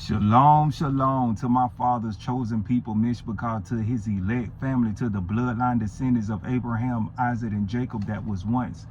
Shalom, shalom to my father's chosen people, Mishpacha, to his elect family, to the bloodline descendants of Abraham, Isaac, and Jacob that was once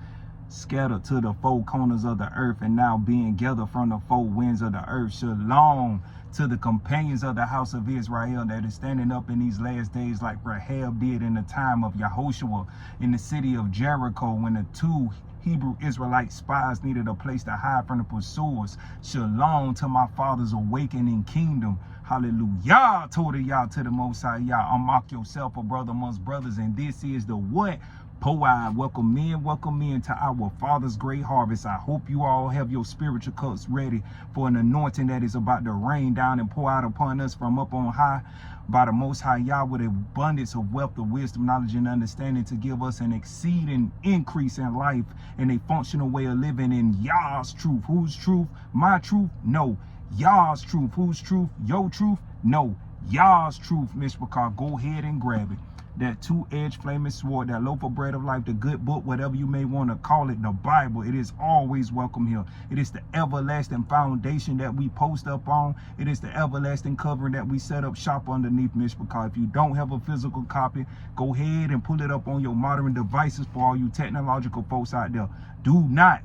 scattered to the four corners of the earth and now being gathered from the four winds of the earth. Shalom to the companions of the house of Israel that is standing up in these last days like Rahab did in the time of YAHUAH in the city of Jericho when the two Hebrew Israelite spies needed a place to hide from the pursuers. Shalom to my father's awakening kingdom. Hallelujah. Todah to the Most High Yah. Unmock yourself a brother amongst brothers. And this is the what? Powwow. Welcome in to our Father's great harvest. I hope you all have your spiritual cups ready for an anointing that is about to rain down and pour out upon us from up on high by the Most High Yah with abundance of wealth of wisdom, knowledge, and understanding to give us an exceeding increase in life and a functional way of living in Yah's truth. Whose truth? My truth? No. Yah's truth. Whose truth? Your truth? No. Yah's truth. Mishpacha, go ahead and grab it. That two-edged flaming sword, that loaf of bread of life, the good book, whatever you may want to call it, the Bible. It is always welcome here. It is the everlasting foundation that we post up on. It is the everlasting covering that we set up shop underneath, Mishpacha. If you don't have a physical copy, go ahead and pull it up on your modern devices for all you technological folks out there. Do not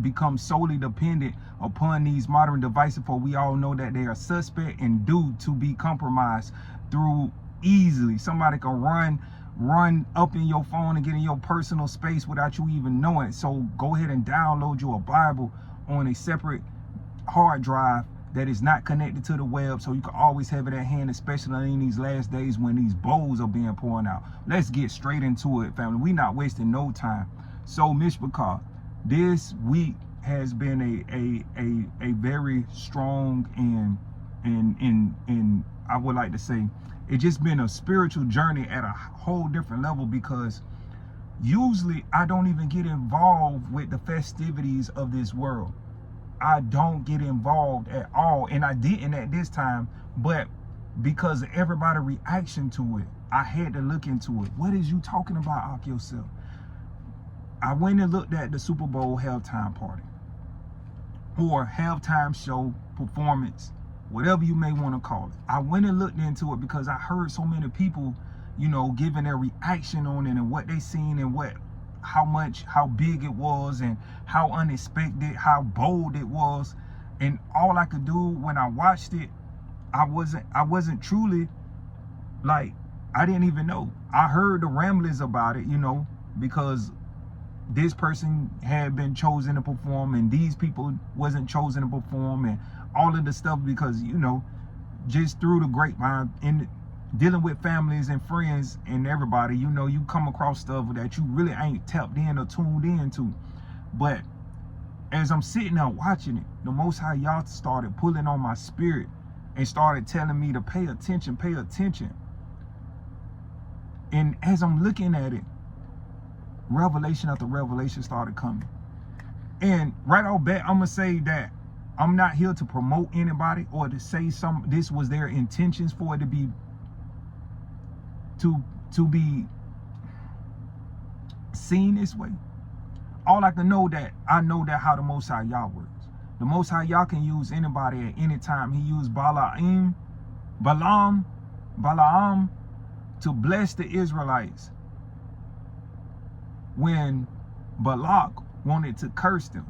become solely dependent upon these modern devices, for we all know that they are suspect and due to be compromised through easily. Somebody can run up in your phone and get in your personal space without you even knowing. So go ahead and download you a Bible on a separate hard drive that is not connected to the web, so you can always have it at hand, especially in these last days when these bowls are being poured out. Let's get straight into it, family. We're not wasting no time. So Mishpacha, this week has been a very strong and I would like to say it's just been a spiritual journey at a whole different level, because usually I don't even get involved with the festivities of this world. I don't get involved at all, and I didn't at this time, but because of everybody's reaction to it, I had to look into it. What is you talking about, Ak yourself? I went and looked at the Super Bowl halftime party or halftime show performance, whatever you may want to call it. I went and looked into it because I heard so many people, you know, giving their reaction on it and what they seen and how big it was and how unexpected, how bold it was. And all I could do when I watched it, I wasn't truly, like, I didn't even know. I heard the ramblings about it, you know, because this person had been chosen to perform and these people wasn't chosen to perform and all of the stuff, because, you know, just through the grapevine and dealing with families and friends and everybody, you know, you come across stuff that you really ain't tapped in or tuned into. But as I'm sitting there watching it, the Most High Yah started pulling on my spirit and started telling me to pay attention. And as I'm looking at it, revelation after revelation started coming. And right off bat, I'm gonna say that I'm not here to promote anybody or to say this was their intentions for it to be seen this way. All I can know that I know that how the Most High Yah works. The Most High Yah can use anybody at any time. He used Balaam to bless the Israelites when Balak wanted to curse them.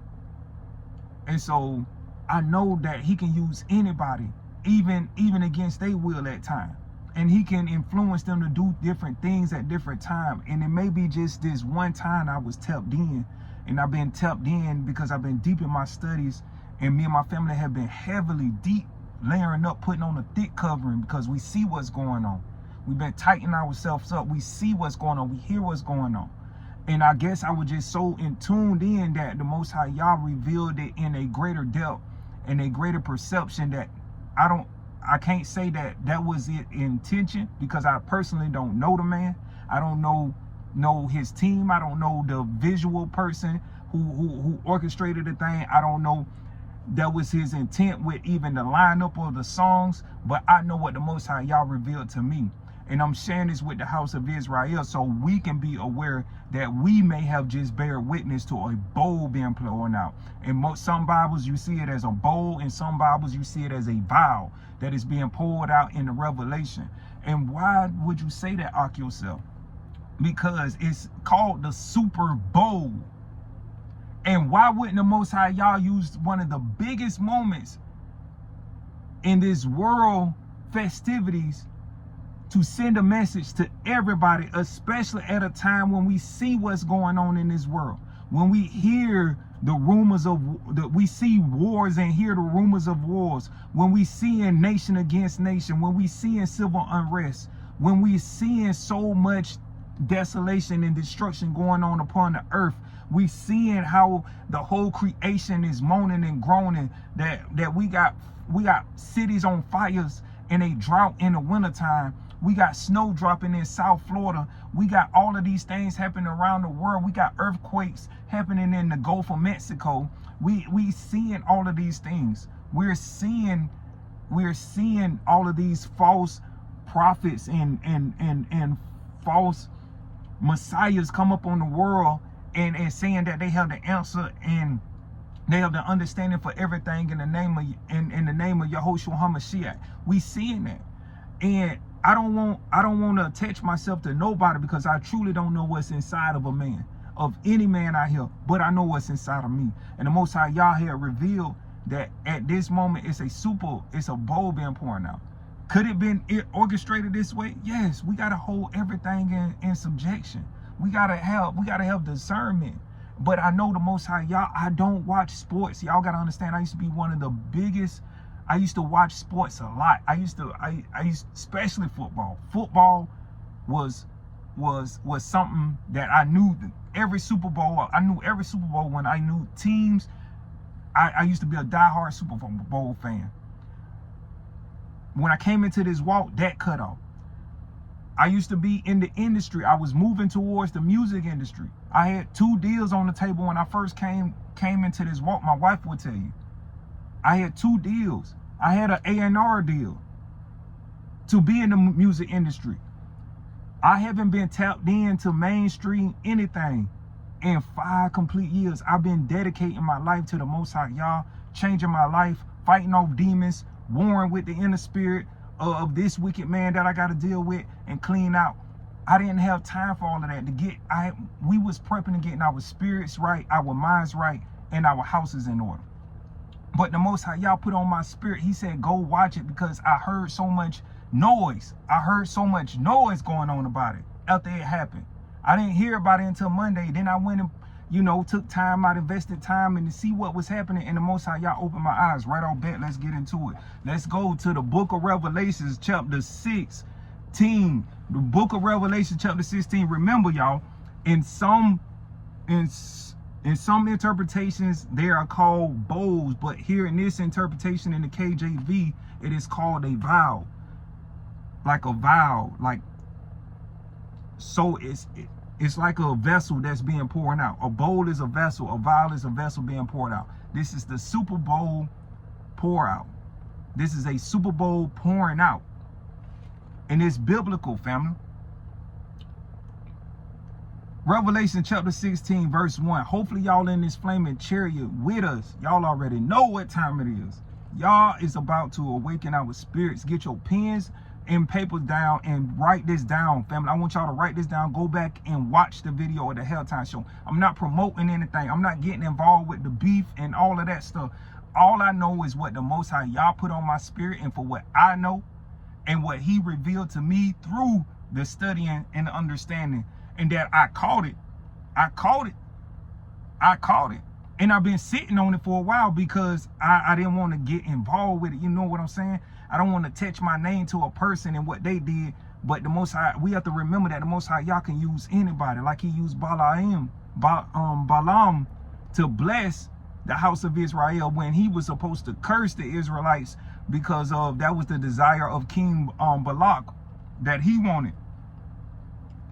And so I know that he can use anybody, even against their will at times. And he can influence them to do different things at different times. And it may be just this one time I was tapped in. And I've been tapped in because I've been deep in my studies. And me and my family have been heavily deep, layering up, putting on a thick covering, because we see what's going on. We've been tightening ourselves up. We see what's going on. We hear what's going on. And I guess I was just so tuned in that the Most High Yah revealed it in a greater depth and a greater perception that I can't say that was it intention, because I personally don't know the man. I don't know his team. I don't know the visual person who orchestrated the thing. I don't know that was his intent with even the lineup of the songs, but I know what the Most High Yah revealed to me. And I'm sharing this with the house of Israel so we can be aware that we may have just bear witness to a bowl being poured out. In some Bibles, you see it as a bowl. In some Bibles, you see it as a vial that is being poured out in the Revelation. And why would you say that, Ak yourself? Because it's called the Super Bowl. And why wouldn't the Most High Yah use one of the biggest moments in this world festivities to send a message to everybody, especially at a time when we see what's going on in this world, when we hear the rumors of we see wars and hear the rumors of wars, when we see in nation against nation, when we see in civil unrest, when we seeing so much desolation and destruction going on upon the earth, we seeing how the whole creation is moaning and groaning, that we got cities on fires and a drought in the wintertime. We got snow dropping in South Florida. We got all of these things happening around the world. We got earthquakes happening in the Gulf of Mexico. We seeing all of these things. We're seeing all of these false prophets and false messiahs come up on the world and saying that they have the answer and they have the understanding for everything in the name of Yahushua HaMashiach. We seeing that. And I don't want to attach myself to nobody, because I truly don't know what's inside of a man, of any man out here, but I know what's inside of me. And the Most High Yah had revealed that at this moment it's a bowl being poured out. Could it been orchestrated this way? Yes. We gotta hold everything in subjection. We gotta have discernment. But I know the Most High Yah. I don't watch sports. Y'all gotta understand. I used to be one of the biggest. I used to watch sports a lot. I used especially football. Football was something that I knew. Every Super Bowl, I knew every Super Bowl when I knew teams. I used to be a diehard Super Bowl fan. When I came into this walk, that cut off. I used to be in the industry. I was moving towards the music industry. I had 2 deals on the table when I first came into this walk. My wife would tell you. I had 2 deals. I had an A&R deal to be in the music industry. I haven't been tapped into mainstream anything in 5 complete years. I've been dedicating my life to the Most High Yah, changing my life, fighting off demons, warring with the inner spirit of this wicked man that I got to deal with and clean out. I didn't have time for all of that. We was prepping and getting our spirits right, our minds right, and our houses in order. But the Most High Yah put on my spirit. He said, go watch it, because I heard so much noise. I heard so much noise going on about it after it happened. I didn't hear about it until Monday. Then I went and, took time out, invested time and to see what was happening. And the Most High Yah opened my eyes right off bat. Let's get into it. Let's go to the book of Revelations, chapter 16. The book of Revelation, chapter 16. Remember, y'all, in some interpretations, they are called bowls, but here in this interpretation in the KJV, it is called a vial. Like a vial, so it's like a vessel that's being poured out. A bowl is a vessel, a vial is a vessel being poured out. This is the Super Bowl pour out. This is a Super Bowl pouring out. And it's biblical, family. Revelation chapter 16, verse 1. Hopefully y'all in this flaming chariot with us. Y'all already know what time it is. Y'all is about to awaken our spirits. Get your pens and papers down and write this down, family. I want y'all to write this down. Go back and watch the video of the Helltime Show. I'm not promoting anything. I'm not getting involved with the beef and all of that stuff. All I know is what the Most High Yah put on my spirit, and for what I know and what he revealed to me through the studying and the understanding, and that I caught it. And I've been sitting on it for a while because I didn't want to get involved with it. You know what I'm saying? I don't want to attach my name to a person and what they did. But the Most High, we have to remember that the Most High Yah can use anybody. Like he used Balaam to bless the house of Israel when he was supposed to curse the Israelites because of that was the desire of King Balak that he wanted.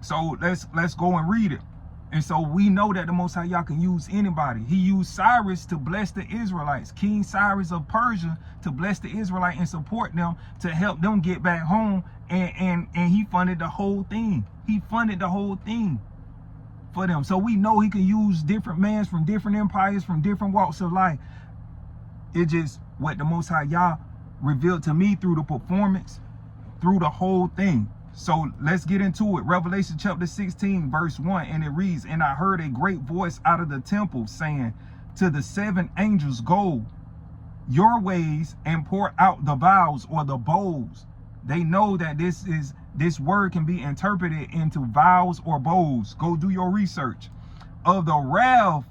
So let's go and read it. And so we know that the Most High Yah can use anybody. He used Cyrus to bless the Israelites, King Cyrus of Persia, to bless the Israelites and support them, to help them get back home. And he funded the whole thing. He funded the whole thing for them. So we know he can use different men from different empires, from different walks of life. It's just what the Most High Yah revealed to me through the performance, through the whole thing. So let's get into it. Revelation chapter 16, verse 1, and it reads, "And I heard a great voice out of the temple saying to the 7 angels, go your ways and pour out the vials," or the bowls. They know that this word can be interpreted into vials or bowls. Go do your research. "Of the wrath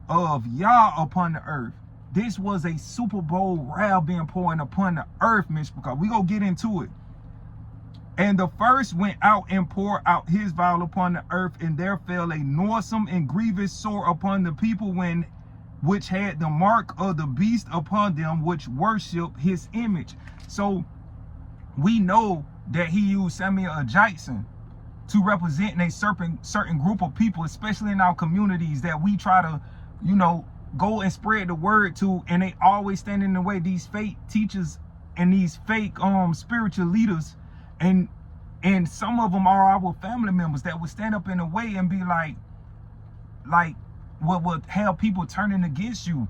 of Yah upon the earth." This was a Super Bowl wrath being poured upon the earth, Mishpacha. We gonna get into it. "And the first went out and poured out his vial upon the earth, and there fell a noisome and grievous sore upon the people which had the mark of the beast upon them, which worship his image." So we know that he used Samuel Jackson to represent a certain group of people, especially in our communities, that we try to, go and spread the word to, and they always stand in the way. These fake teachers and these fake spiritual leaders. And some of them are our family members that would stand up in the way and be like what would have people turning against you.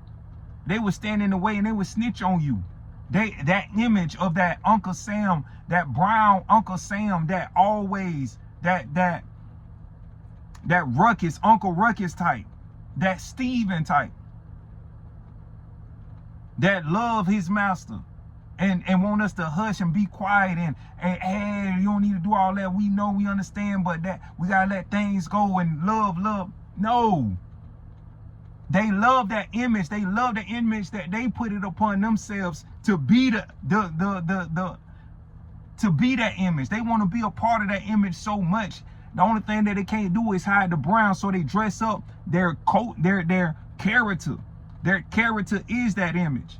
They would stand in the way and they would snitch on you. That image of that Uncle Sam, that brown Uncle Sam, that always that Ruckus, Uncle Ruckus type, that Steven type, that love his master. And want us to hush and be quiet and hey, you don't need to do all that. We know, we understand, but that we gotta let things go and love. No. They love that image. They love the image that they put it upon themselves to be to be that image. They want to be a part of that image so much. The only thing that they can't do is hide the brown, so they dress up their coat, their character. Their character is that image.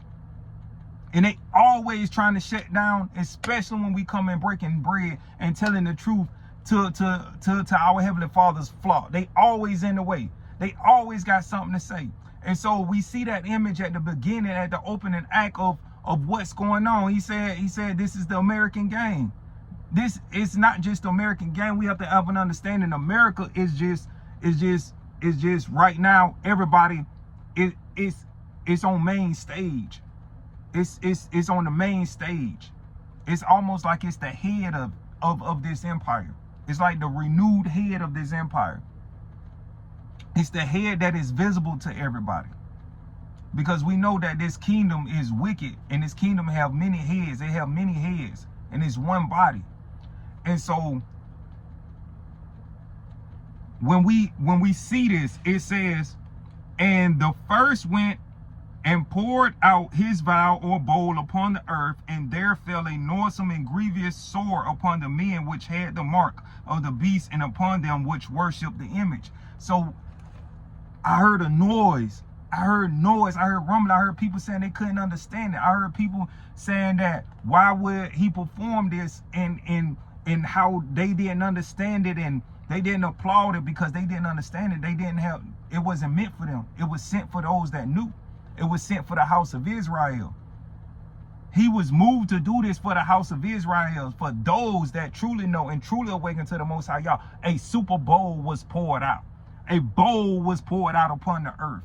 And they always trying to shut down, especially when we come in breaking bread and telling the truth to our Heavenly Father's flock. They always in the way. They always got something to say. And so we see that image at the beginning, at the opening act of what's going on. He said this is the American game. This is not just the American game. We have to have an understanding. America is just right now, everybody it's on main stage. It's on the main stage. It's almost like it's the head of this empire. It's like the renewed head of this empire. It's the head that is visible to everybody. Because we know that this kingdom is wicked, and this kingdom have many heads. They have many heads, and it's one body. And so when we see this, it says, "And the first went and poured out his vial or bowl upon the earth, and there fell a noisome and grievous sore upon the men which had the mark of the beast, and upon them which worship the image." So I heard a noise. I heard rumbling. I heard people saying they couldn't understand it. I heard people saying that why would he perform this, and how they didn't understand it, and they didn't applaud it because they didn't understand it. It wasn't meant for them. It was sent for those that knew. It was sent for the house of Israel. He was moved to do this for the house of Israel, for those that truly know and truly awaken to the Most High Yah. A Super Bowl was poured out. A bowl was poured out upon the earth.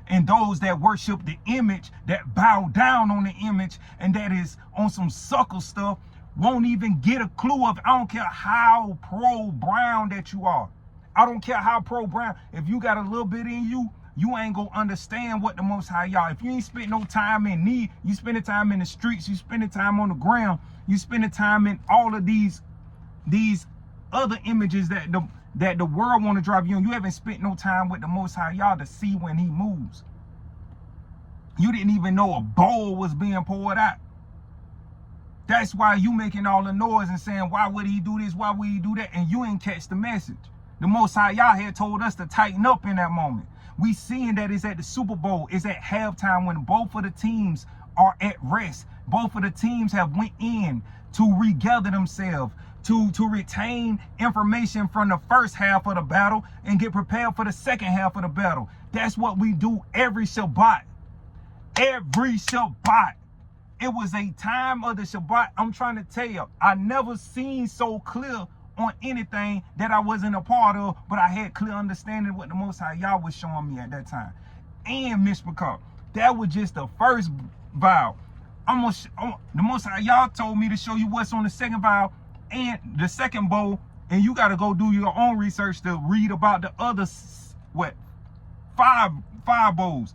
And those that worship the image, that bow down on the image, and that is on some sucker stuff, won't even get a clue of, I don't care how pro-brown that you are. I don't care how pro-brown. If you got a little bit in you, you ain't gonna understand what the Most High Yah. If you ain't spent no time in need, you spend the time in the streets, you spend the time on the ground, you spend the time in all of these other images that the world want to drive you on. You haven't spent no time with the Most High Yah to see when he moves. You didn't even know a bowl was being poured out. That's why you making all the noise and saying, why would he do this? Why would he do that? And you ain't catch the message. The Most High Yah had told us to tighten up in that moment. We seeing that it's at the Super Bowl. It's at halftime when both of the teams are at rest. Both of the teams have went in to regather themselves, to retain information from the first half of the battle and get prepared for the second half of the battle. That's what we do every Shabbat. Every Shabbat. It was a time of the Shabbat. I'm trying to tell you, I never seen so clear on anything that I wasn't a part of, but I had clear understanding what the Most High Yah was showing me at that time. And Mishpacha. That was just the first vow. The Most High Yah told me to show you what's on the second vow and the second bowl, and you got to go do your own research to read about the other, five bowls.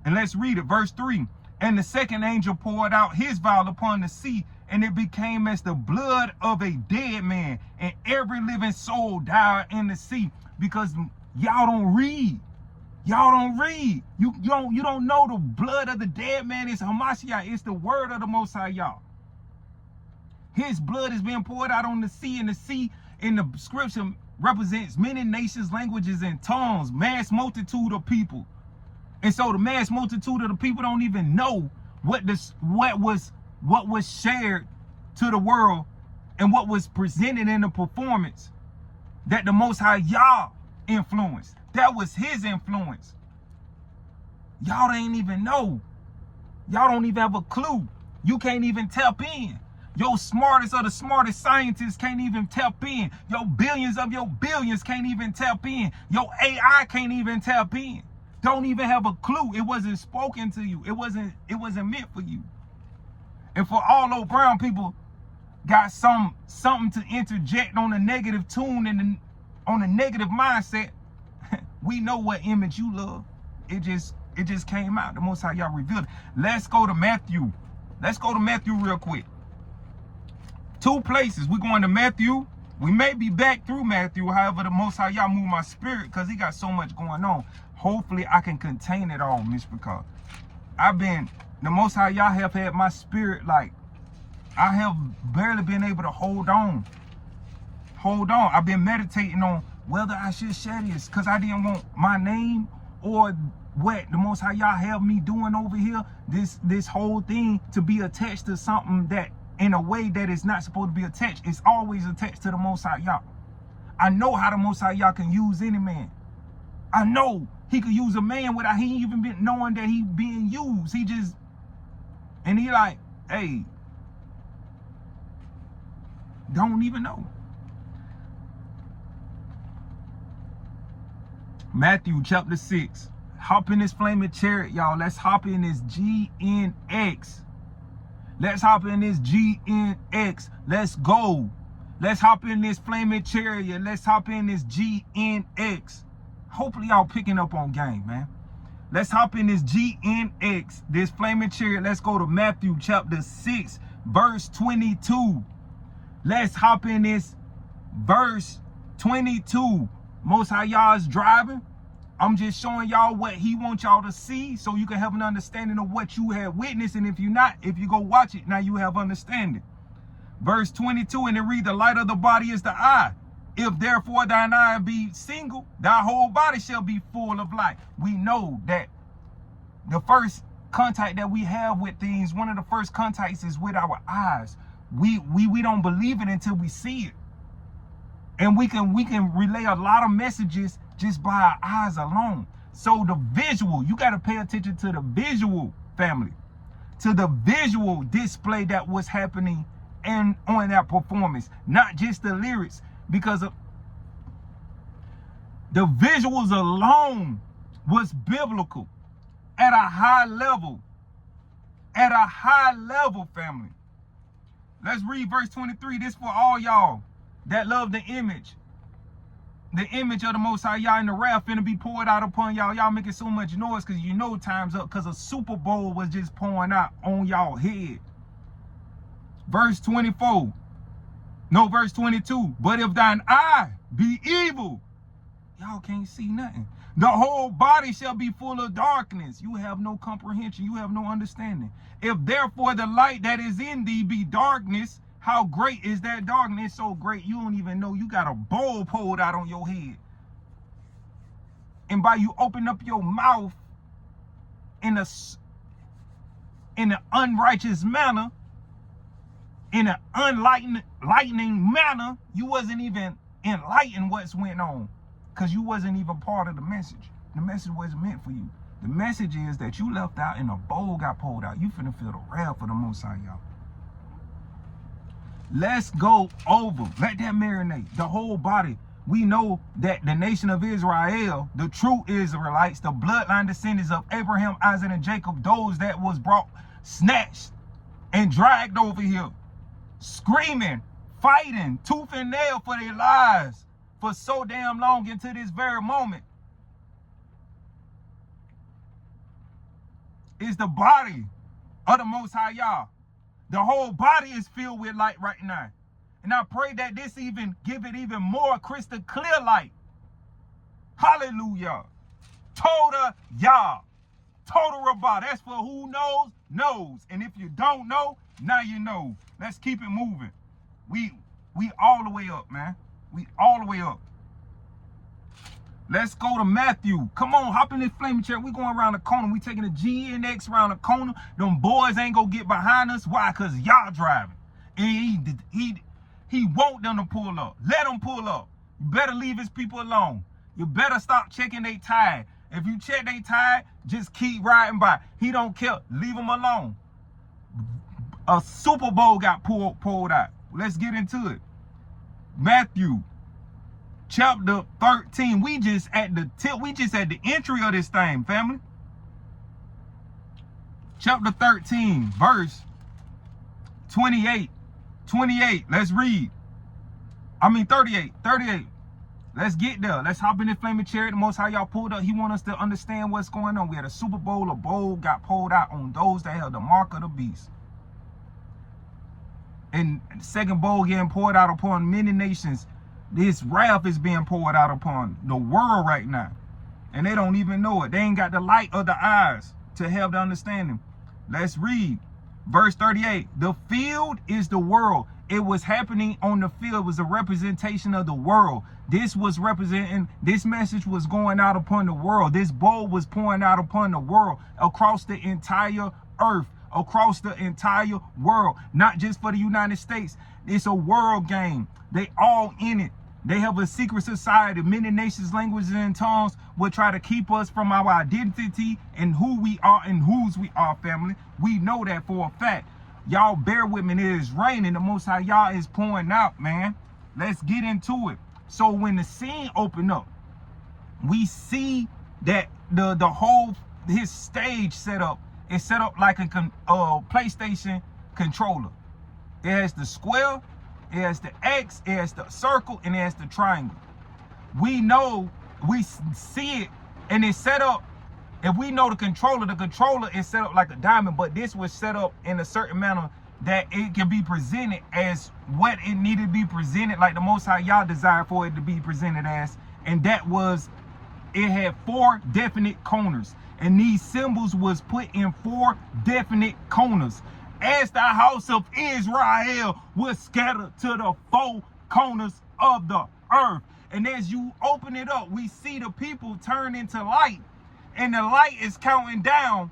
And let's read it, verse 3. And the second angel poured out his vial upon the sea, and it became as the blood of a dead man, and every living soul died in the sea. Because y'all don't read. Y'all don't read. You don't know the blood of the dead man is Hamashiach. It's the word of the Most High Yah. His blood is being poured out on the sea, and the sea in the scripture represents many nations, languages, and tongues, mass multitude of people. And so the mass multitude of the people don't even know what was shared to the world and what was presented in the performance that the Most High Yah influenced. That was his influence. Y'all ain't even know. Y'all don't even have a clue. You can't even tap in. Your smartest of the smartest scientists can't even tap in. Your billions of your billions can't even tap in. Your AI can't even tap in. Don't even have a clue. It wasn't spoken to you. It wasn't meant for you. And for all those brown people got something to interject on a negative tune and on a negative mindset, we know what image you love. It just came out. The Most High Yah revealed it. Let's go to Matthew. Let's go to Matthew real quick. Two places. We're going to Matthew. We may be back through Matthew. However, the Most High Yah moved my spirit because he got so much going on. Hopefully, I can contain it all, Mishpacha. The Most High Yah have had my spirit like, I have barely been able to hold on. I've been meditating on whether I should share this because I didn't want my name or what the Most High Yah have me doing over here, this whole thing to be attached to something that in a way that is not supposed to be attached. It's always attached to the Most High Yah. I know how the Most High Yah can use any man. I know he could use a man without he even been knowing that he being used. And he like, hey, don't even know. Matthew chapter 6. Hop in this flaming chariot, y'all. Let's hop in this GNX. Let's hop in this GNX. Let's go. Let's hop in this flaming chariot. Let's hop in this GNX. Hopefully y'all picking up on game, man. Let's hop in this GNX, this flaming chariot. Let's go to Matthew chapter 6, verse 22. Let's hop in this verse 22. Most High Yah is driving. I'm just showing y'all what he wants y'all to see so you can have an understanding of what you have witnessed. And if you go watch it, now you have understanding. Verse 22, and it read, the light of the body is the eye. If therefore thine eye be single, thy whole body shall be full of light. We know that the first contact that we have with things, one of the first contacts is with our eyes. We don't believe it until we see it. And we can relay a lot of messages just by our eyes alone. So the visual, you got to pay attention to the visual, family, to the visual display that was happening and on that performance, not just the lyrics, because of the visuals alone was biblical at a high level. At a high level, family. Let's read verse 23. This for all y'all that love the image. The image of the Most High Yah and the wrath finna be poured out upon y'all. Y'all making so much noise because you know time's up because a SuperBOWL was just pouring out on y'all head. Verse 24. No, verse 22. But if thine eye be evil, y'all can't see nothing. The whole body shall be full of darkness. You have no comprehension. You have no understanding. If therefore the light that is in thee be darkness, how great is that darkness? So great you don't even know you got a bowl pulled out on your head. And by you open up your mouth in an unrighteous manner, in an unlightening manner, you wasn't even enlightened what's went on, because you wasn't even part of the message. The message wasn't meant for you. The message is that you left out and a bowl got pulled out. You finna feel the wrath of the Most High, y'all. Let's go over. Let that marinate. The whole body. We know that the nation of Israel, the true Israelites, the bloodline descendants of Abraham, Isaac, and Jacob, those that was brought, snatched, and dragged over here, screaming, fighting, tooth and nail for their lives for so damn long into this very moment, is the body of the Most High Yah. The whole body is filled with light right now. And I pray that this even give it even more crystal clear light. Hallelujah. Todah Yah. Todah Rabah. That's for who knows, knows. And if you don't know, now you know. Let's keep it moving. We all the way up, man. We all the way up. Let's go to Matthew. Come on, hop in this flaming chair. We going around the corner. We taking a GNX around the corner. Them boys ain't gonna get behind us. Why? Because y'all driving. And he want them to pull up. Let them pull up. You better leave his people alone. You better stop checking they tire. If you check they tire, just keep riding by. He don't care. Leave them alone. A SuperBOWL got pulled out. Let's get into it. Matthew chapter 13. We just at the tip. We just at the entry of this thing, family. Chapter 13, verse 28. 28. Let's read. 38. Let's get there. Let's hop in this flaming chariot. The Most High Yah pulled up. He want us to understand what's going on. We had a SuperBOWL. A bowl got pulled out on those that held the mark of the beast. And the second bowl getting poured out upon many nations. This wrath is being poured out upon the world right now. And they don't even know it. They ain't got the light of the eyes to have the understanding. Let's read. Verse 38. The field is the world. It was happening on the field. It was a representation of the world. This was representing, this message was going out upon the world. This bowl was pouring out upon the world, across the entire earth, across the entire world, not just for the United States. It's a world game. They all in it. They have a secret society. Many nations, languages, and tongues will try to keep us from our identity and who we are and whose we are, family. We know that for a fact. Y'all bear with me. It is raining. The Most High Yah is pouring out, man. Let's get into it. So when the scene opened up, we see that the whole, his stage setup is set up like a PlayStation controller. It has the square, it has the X, it has the circle, and it has the triangle. We know, we see it, and it's set up. If we know the controller is set up like a diamond, but this was set up in a certain manner that it can be presented as what it needed to be presented, like the Most High Yah desired for it to be presented as. And that was, it had 4 definite corners. And these symbols was put in 4 definite corners. As the house of Israel was scattered to the 4 corners of the earth. And as you open it up, we see the people turn into light. And the light is counting down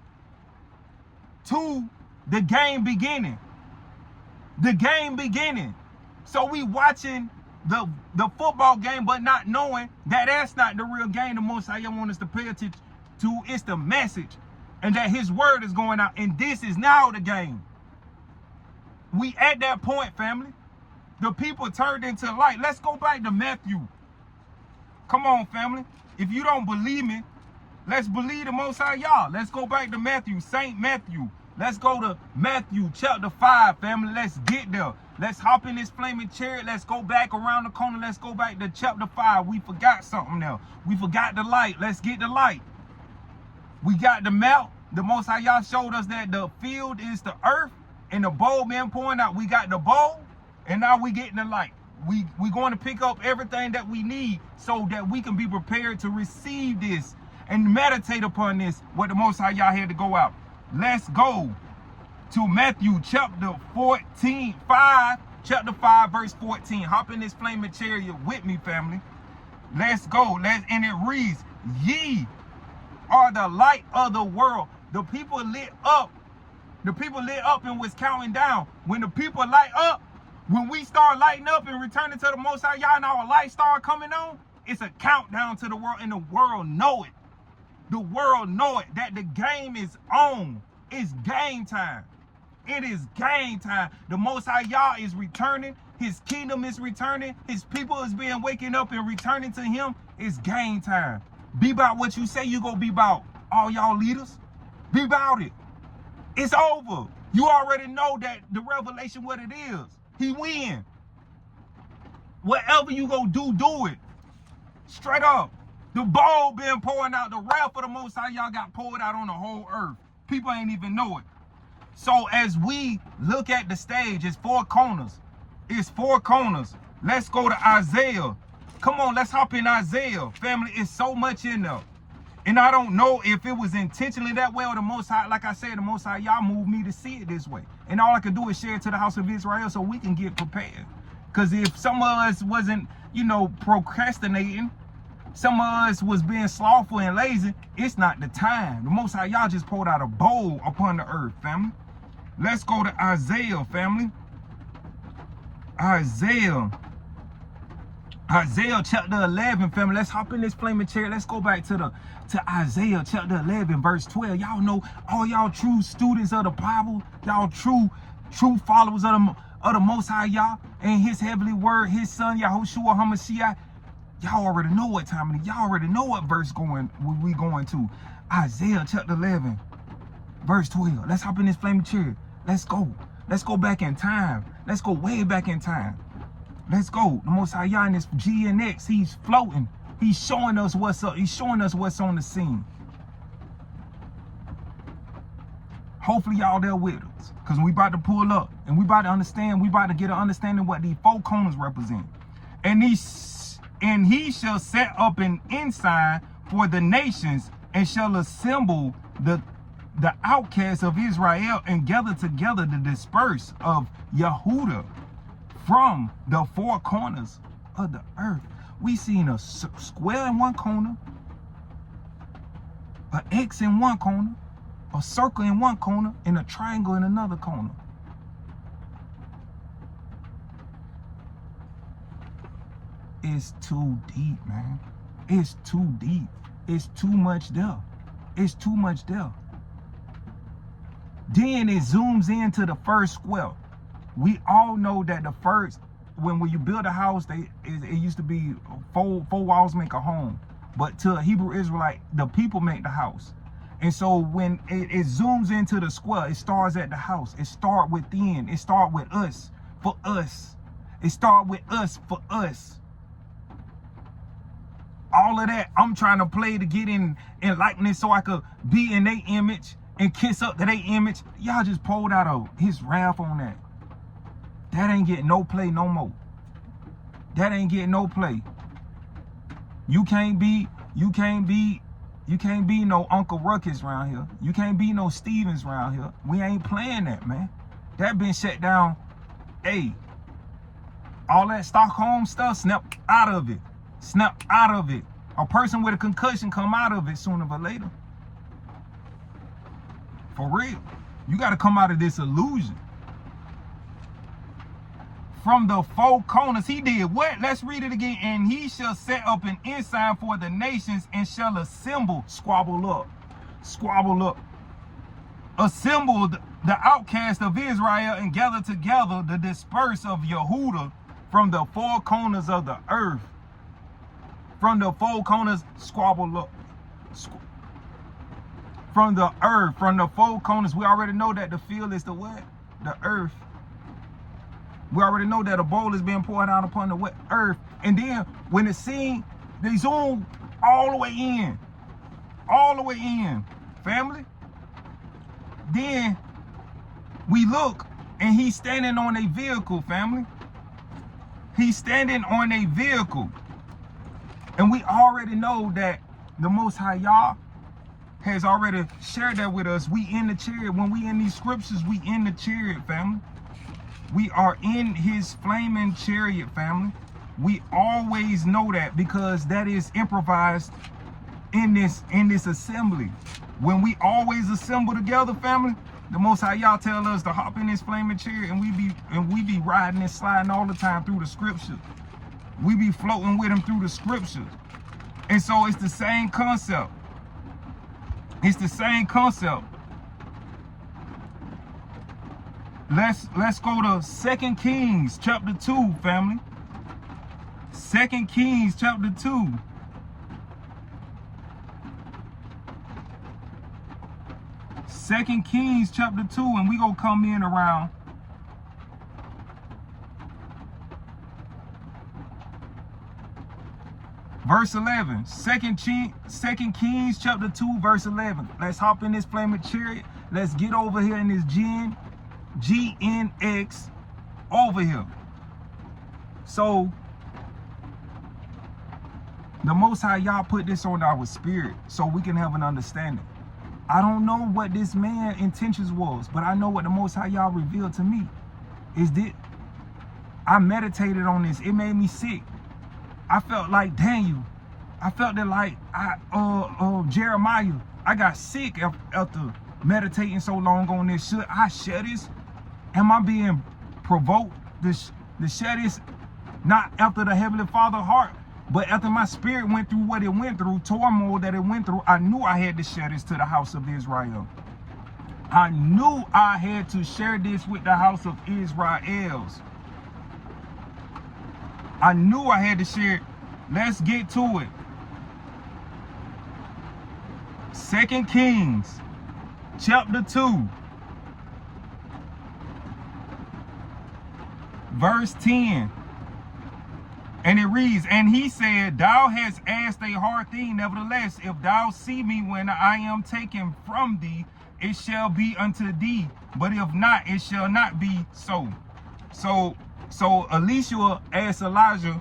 to the game beginning. The game beginning. So we watching the football game, but not knowing that that's not the real game. The Most High want us to pay attention to. It's the message. And that his word is going out. And this is now the game. We at that point, family. The people turned into light. Let's go back to Matthew. Come on, family. If you don't believe me, let's believe the Most High Yah. Let's go back to Matthew, St. Matthew. Let's go to Matthew chapter 5, family. Let's get there. Let's hop in this flaming chariot. Let's go back around the corner. Let's go back to chapter 5. We forgot something now. We forgot the light. Let's get the light. We got the map. The Most High Yah showed us that the field is the earth and the bowl been pouring out. We got the bowl and now we getting the light. We going to pick up everything that we need so that we can be prepared to receive this and meditate upon this, what the Most High Yah had to go out. Let's go to Matthew chapter 5, verse 14. Hop in this flaming chariot with me, family. Let's go. And it reads, ye are the light of the world. The people lit up The people lit up and was counting down. When the people light up, when we start lighting up and returning to the Most High Yah and our light start coming on, it's a countdown to the world, and the world know it. The world know it, that the game is on. It's game time. It is game time. The Most High Yah is returning. His kingdom is returning. His people is being waking up and returning to him. It's game time. Be about what you say you gonna be about. All y'all leaders, be about it. It's over. You already know that the revelation what it is. He win. Whatever you go do it. Straight up. The bowl been pouring out. The wrath of the Most High Yah got poured out on the whole earth. People ain't even know it. So as we look at the stage, it's four corners. It's four corners. Let's go to Isaiah. Come on, let's hop in Isaiah. Family, it's so much in there. And I don't know if it was intentionally that way or the Most High, like I said, the Most High Yah moved me to see it this way. And all I can do is share it to the house of Israel so we can get prepared. Because if some of us wasn't, you know, procrastinating, some of us was being slothful and lazy, it's not the time. The Most High Yah just poured out a bowl upon the earth, family. Let's go to Isaiah, family. Isaiah chapter 11, family. Let's hop in this flaming chariot. Let's go back to Isaiah chapter 11, verse 12. Y'all know, all y'all true students of the Bible, y'all true followers of the Most High Yah and his heavenly word, his son Yahushua HaMashiach. Y'all already know what time it is. Y'all already know what verse we going to. Isaiah chapter 11, verse 12. Let's hop in this flaming chariot. Let's go. Let's go back in time. Let's go way back in time. Let's go. The Most High Yah in this G and X, he's floating. He's showing us what's up. He's showing us what's on the scene. Hopefully y'all there with us. Because we about to pull up. And we about to understand. We about to get an understanding what these four corners represent. And he shall set up an ensign for the nations and shall assemble the outcasts of Israel and gather together the dispersed of Yahudah from the four corners of the earth. We seen a square in one corner, an X in one corner, a circle in one corner, and a triangle in another corner. It's too deep, man. It's too deep. It's too much there. It's too much there. Then it zooms into the first square. We all know that the first, when you build a house, it used to be four walls make a home. But to a Hebrew Israelite, the people make the house. And so when it zooms into the square, it starts at the house. It starts within. It starts with us, for us. It starts with us, for us. All of that, I'm trying to play to get in likeness so I could be in their image and kiss up to their image. Y'all just pulled out his wrath on that. That ain't getting no play no more. That ain't getting no play. You can't be no Uncle Ruckus around here. You can't be no Stevens around here. We ain't playing that, man. That been shut down. Hey, all that Stockholm stuff, snap out of it. Snap out of it. A person with a concussion come out of it sooner or later. For real. You got to come out of this illusion. From the four corners, he did what? Let's read it again. And he shall set up an ensign for the nations and shall assemble, squabble up, assemble the outcast of Israel and gather together the dispersed of Yahudah from the four corners of the earth. From the four corners, squabble up. From the earth, from the four corners, we already know that the field is the what? The earth. We already know that a bowl is being poured out upon the earth. And then when it's seen, they zoom all the way in. All the way in, family. Then we look and he's standing on a vehicle, family. He's standing on a vehicle. And we already know that the Most High Yah has already shared that with us. We in the chariot. When we in these scriptures, we in the chariot, family. We are in his flaming chariot, family. We always know that because that is improvised in this assembly. When we always assemble together, family, The Most High Yah tell us to hop in this flaming chariot, and we be riding and sliding all the time through the scriptures. We be floating with him through the scriptures. And so it's the same concept. It's the same concept. Let's go to 2 Kings chapter 2, family. 2 Kings chapter 2. Second Kings chapter 2, and we gonna come in around verse 11. 2 Kings chapter 2, verse 11. Let's hop in this flaming chariot. Let's get over here in this GNX over here. So the Most High Yah put this on our spirit so we can have an understanding. I don't know what this man's intentions was, but I know what the Most High Yah revealed to me. Is that I meditated on this. It made me sick. I felt like Daniel. I felt it like Jeremiah. I got sick after meditating so long on this. Should I share this? Am I being provoked to share this? Not after the Heavenly Father heart, but after my spirit went through what it went through, turmoil that it went through, I knew I had to share this to the house of Israel. I knew I had to share this with the house of Israel's. I knew I had to share it. Let's get to it. 2 Kings chapter 2. Verse 10. And it reads, and he said, thou hast asked a hard thing. Nevertheless, if thou see me when I am taken from thee, it shall be unto thee. But if not, it shall not be so. So Elisha asked Elijah,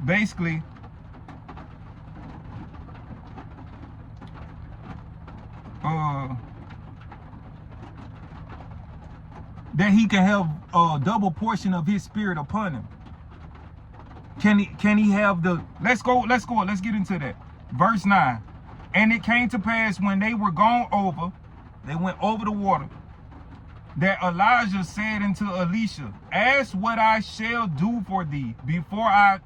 basically, that he can have a double portion of his spirit upon him. Can he have the, let's get into that. Verse 9. And it came to pass when they were gone over, they went over the water, that Elijah said unto Elisha, ask what I shall do for thee before I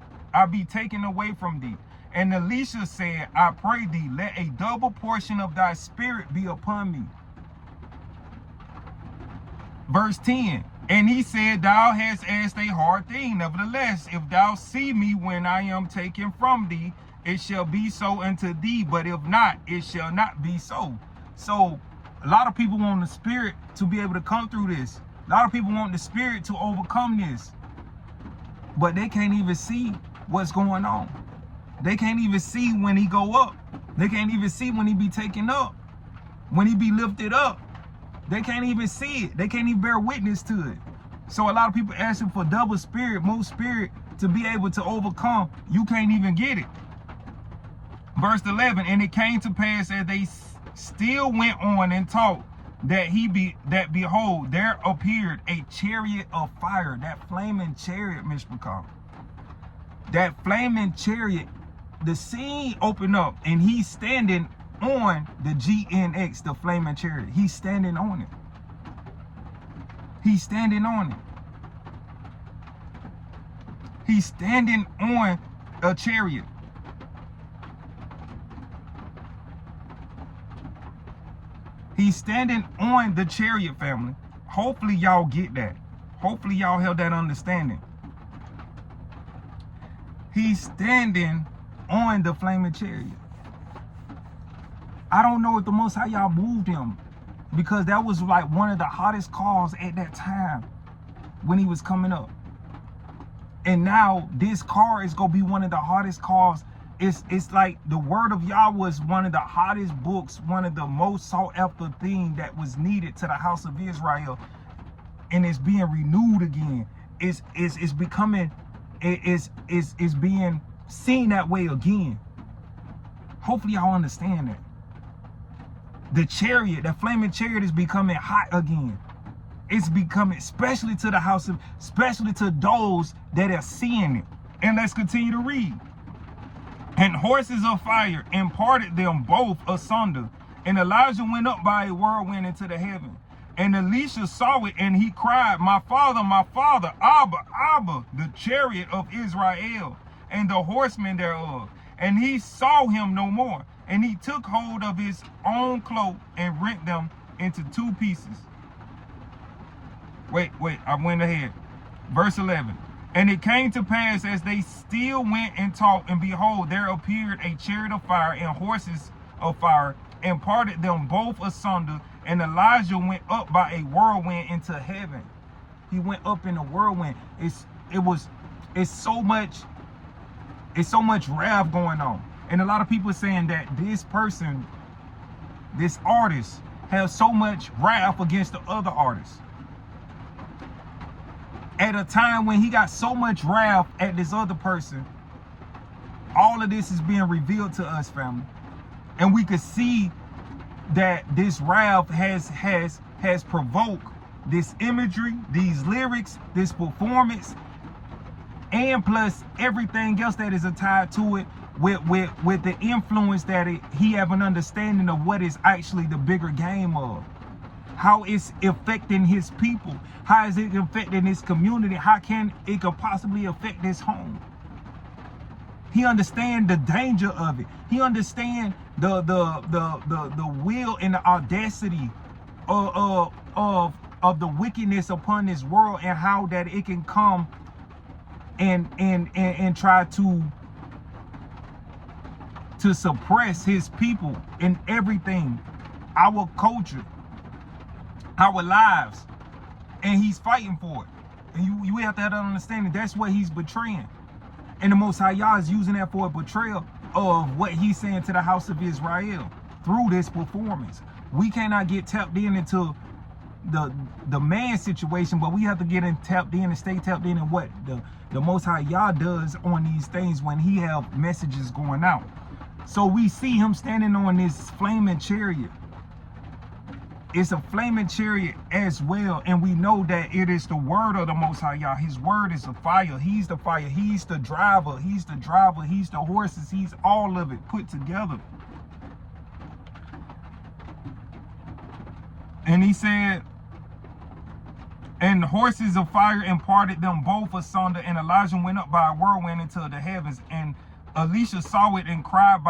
be taken away from thee. And Elisha said, I pray thee, let a double portion of thy spirit be upon me. Verse 10. And he said, thou hast asked a hard thing. Nevertheless, if thou see me when I am taken from thee, it shall be so unto thee. But if not, it shall not be so. So a lot of people want the spirit to be able to come through this. A lot of people want the spirit to overcome this. But they can't even see what's going on. They can't even see when he go up. They can't even see when he be taken up. When he be lifted up. They can't even see it. They can't even bear witness to it. So a lot of people asking for double spirit, more spirit to be able to overcome. You can't even get it. Verse 11, and it came to pass as they still went on and talked, that behold, there appeared a chariot of fire, that flaming chariot, Mishpacha. That flaming chariot, the scene opened up, and he's standing on the GNX, the flaming chariot. He's standing on it. He's standing on it. He's standing on a chariot. He's standing on the chariot, family. Hopefully y'all get that. Hopefully y'all have that understanding. He's standing on the flaming chariot. I don't know if the Most High Yah moved him, because that was like one of the hottest cars at that time when he was coming up. And now this car is going to be one of the hottest cars. It's like the word of Yah was one of the hottest books, one of the most sought after thing that was needed to the house of Israel. And it's being renewed again. It's becoming, it's being seen that way again. Hopefully y'all understand that. The chariot, the flaming chariot, is becoming hot again. It's becoming, especially to the house of, especially to those that are seeing it. And let's continue to read. And horses of fire imparted them both asunder, And Elijah went up by a whirlwind into the heaven. And Elisha saw it, and he cried, my father, Abba, Abba, the chariot of Israel, and the horsemen thereof. And he saw him no more. And he took hold of his own cloak and rent them into 2 pieces. Wait, I went ahead. Verse 11. And it came to pass as they still went and talked, and behold, there appeared a chariot of fire and horses of fire, and parted them both asunder. And Elijah went up by a whirlwind into heaven. He went up in a whirlwind. It's so much wrath going on. And a lot of people saying that this person, this artist, has so much wrath against the other artists. At a time when he got so much wrath at this other person, all of this is being revealed to us, family. And we could see that this wrath has provoked this imagery, these lyrics, this performance, and plus everything else that is tied to it, with the influence that he have an understanding of what is actually the bigger game of. How it's affecting his people. How is it affecting his community? How can it could possibly affect his home? He understands the danger of it. He understands the will and the audacity of the wickedness upon this world, and how that it can come and try to suppress his people in everything, our culture, our lives, and he's fighting for it. And you have to have that understanding. That's what he's betraying. And the Most High Yah is using that for a betrayal of what he's saying to the house of Israel through this performance. We cannot get tapped into the man situation, but we have to get tapped in and stay tapped in what the Most High Yah does on these things when he have messages going out. So we see him standing on this flaming chariot. It's a flaming chariot as well, and we know that it is the word of the Most High Yah. His word is a fire. He's the fire. He's the driver. He's the driver. He's the horses. He's all of it put together. And he said, and the horses of fire imparted them both asunder, and Elijah went up by a whirlwind into the heavens. And Elisha saw it and cried,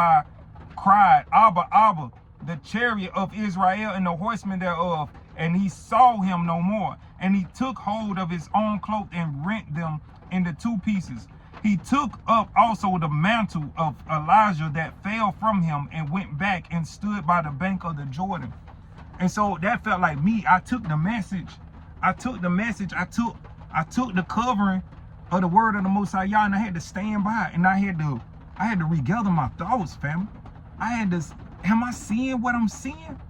Abba, Abba, the chariot of Israel and the horsemen thereof. And he saw him no more. And he took hold of his own cloak and rent them into 2 pieces. He took up also the mantle of Elijah that fell from him, and went back and stood by the bank of the Jordan. And so that felt like me. I took the message. I took the covering of the word of the Most High Yah, and I had to stand by it, and I had to regather my thoughts, family. I had to, am I seeing what I'm seeing?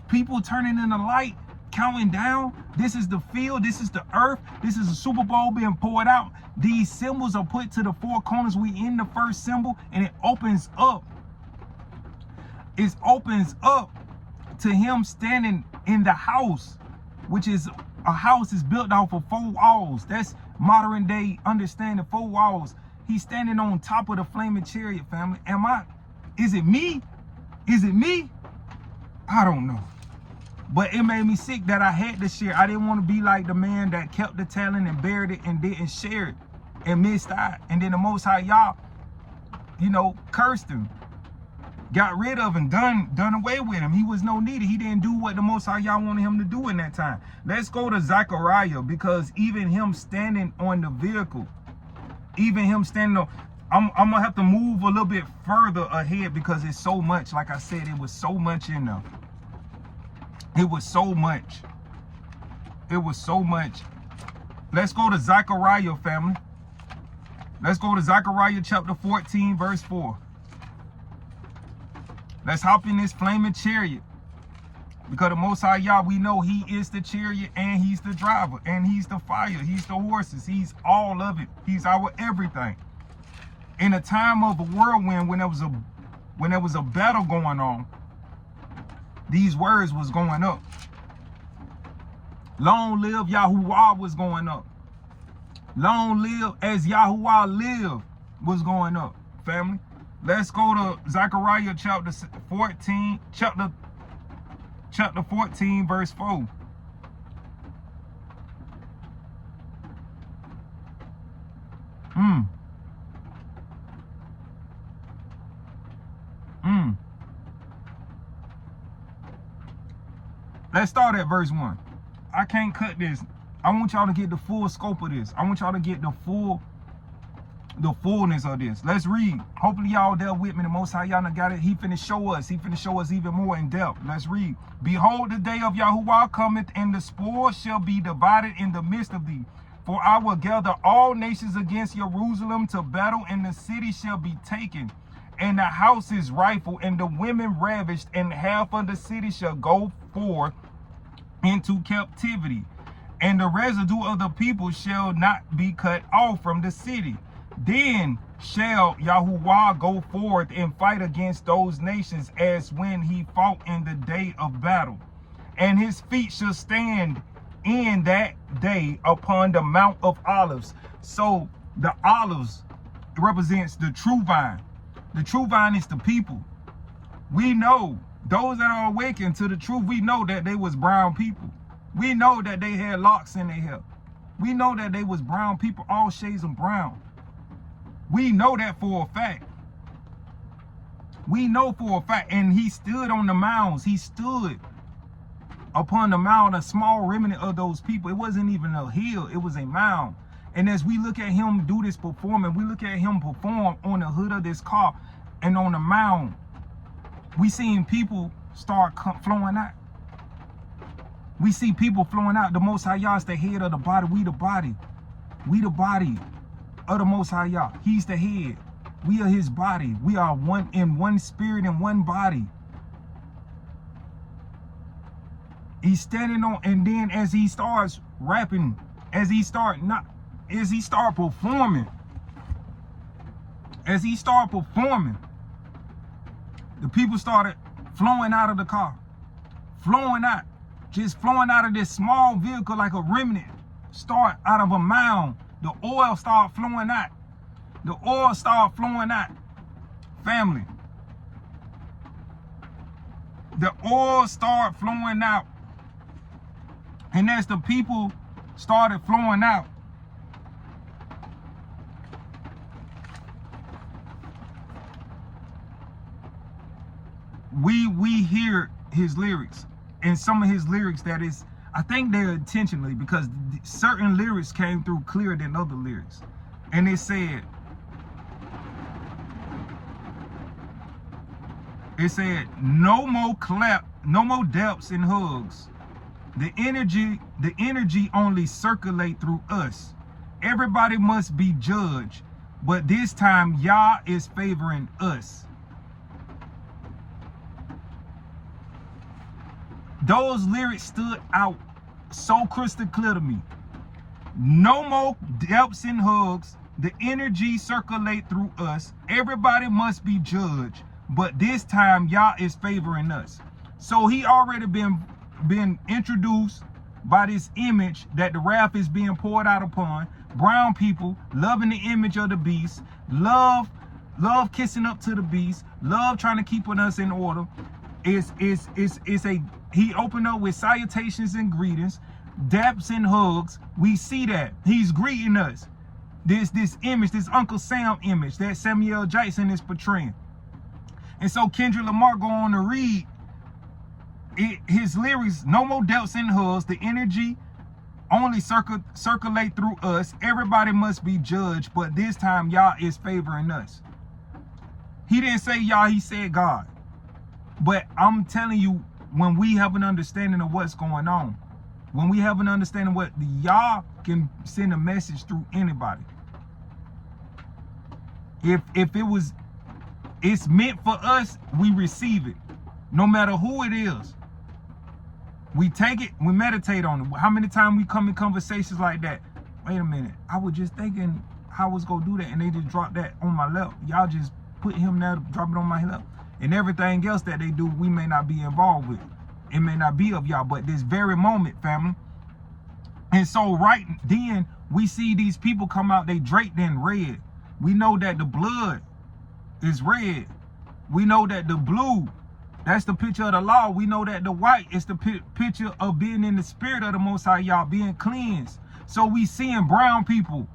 People turning in the light, counting down. This is the field, this is the earth, this is the Super Bowl being poured out. These symbols are put to the 4 corners. We in the first symbol, and it opens up. It opens up to him standing in the house, which is a house is built off of 4 walls. That's modern day understanding, 4 walls. He's standing on top of the flaming chariot, family. Is it me? Is it me? I don't know. But it made me sick that I had to share. I didn't want to be like the man that kept the talent and buried it and didn't share it and missed out. And then the Most High Yah, cursed him. Got rid of him, done away with him. He was no needed. He didn't do what the Most High Yah wanted him to do in that time. Let's go to Zechariah, because even him standing on the vehicle, even him standing on, I'm gonna have to move a little bit further ahead, because it's so much. Like I said, it was so much in there. It was so much. It was so much. Let's go to Zechariah, family. Let's go to Zechariah chapter 14, verse 4. Let's hop in this flaming chariot, because the Most High Yah, we know he is the chariot, and he's the driver, and he's the fire, he's the horses, he's all of it. He's our everything. In a time of a whirlwind, when there was a battle going on, these words was going up. Long live Yahuwah was going up. Long live as Yahuwah live was going up, family. Let's go to Zechariah chapter 14, chapter chapter 14, verse 4. Let's start at verse 1. I can't cut this. I want y'all to get the full scope of this. I want y'all to get the fullness of this. Let's read. Hopefully y'all there with me. The Most High y'all got it. He finna show us. He finna show us even more in depth. Let's read. Behold, the day of Yahuwah cometh, and the spoil shall be divided in the midst of thee. For I will gather all nations against Jerusalem to battle, and the city shall be taken, and the houses rifled, and the women ravished, and half of the city shall go forth into captivity, and the residue of the people shall not be cut off from the city. Then shall Yahuwah go forth and fight against those nations as when he fought in the day of battle. And his feet shall stand in that day upon the Mount of Olives. So the olives represents the true vine. The true vine is the people. We know those that are awakened to the truth, we know that they was brown people. We know that they had locks in their hair. We know that they was brown people, all shades of brown. We know that for a fact. We know for a fact. And he stood on the mounds. He stood upon the mound, a small remnant of those people. It wasn't even a hill. It was a mound. And as we look at him do this performance, we look at him perform on the hood of this car and on the mound, we seeing people start flowing out. We see people flowing out. The Most High Yah is the head of the body. We the body. We the body of the Most High Yah. He's the head. We are his body. We are one in one spirit and one body. He's standing on, and then as he starts rapping, as he start performing, the people started flowing out of the car, flowing out, just flowing out of this small vehicle like a remnant, start out of a mound. The oil started flowing out. The oil started flowing out. Family. The oil started flowing out. And as the people started flowing out, we hear his lyrics, and some of his lyrics that is, I think they're intentionally, because certain lyrics came through clearer than other lyrics. And it said, no more clap, no more depths and hugs. The energy only circulate through us. Everybody must be judged, but this time Yah is favoring us. Those lyrics stood out so crystal clear to me. No more depths and hugs. The energy circulate through us. Everybody must be judged, but this time Yah is favoring us. So he already been introduced by this image that the wrath is being poured out upon brown people, loving the image of the beast, love kissing up to the beast, love trying to keep us in order. He opened up with salutations and greetings, daps and hugs. We see that he's greeting us. This image, this Uncle Sam image that Samuel Jackson is portraying. And so kendricklamar go on to read his lyrics. No more depths and hugs. The energy only circulate through us. Everybody must be judged, but this time Yah is favoring us. He didn't say Yah, he said God. But I'm telling you, when we have an understanding of what's going on, when we have an understanding of what Yah can send a message through anybody. If it's meant for us, we receive it. No matter who it is. We take it, we meditate on it. How many times we come in conversations like that? Wait a minute, I was just thinking how I was gonna do that, and they just dropped that on my lap. Y'all just put him there, drop it on my lap. And everything else that they do, we may not be involved with. It may not be of y'all, but this very moment, family. And so right then, we see these people come out, they draped in red. We know that the blood is red. We know that the blue That's the picture of the law. We know that the white is the picture of being in the spirit of the Most High, y'all, being cleansed. So we seeing brown people,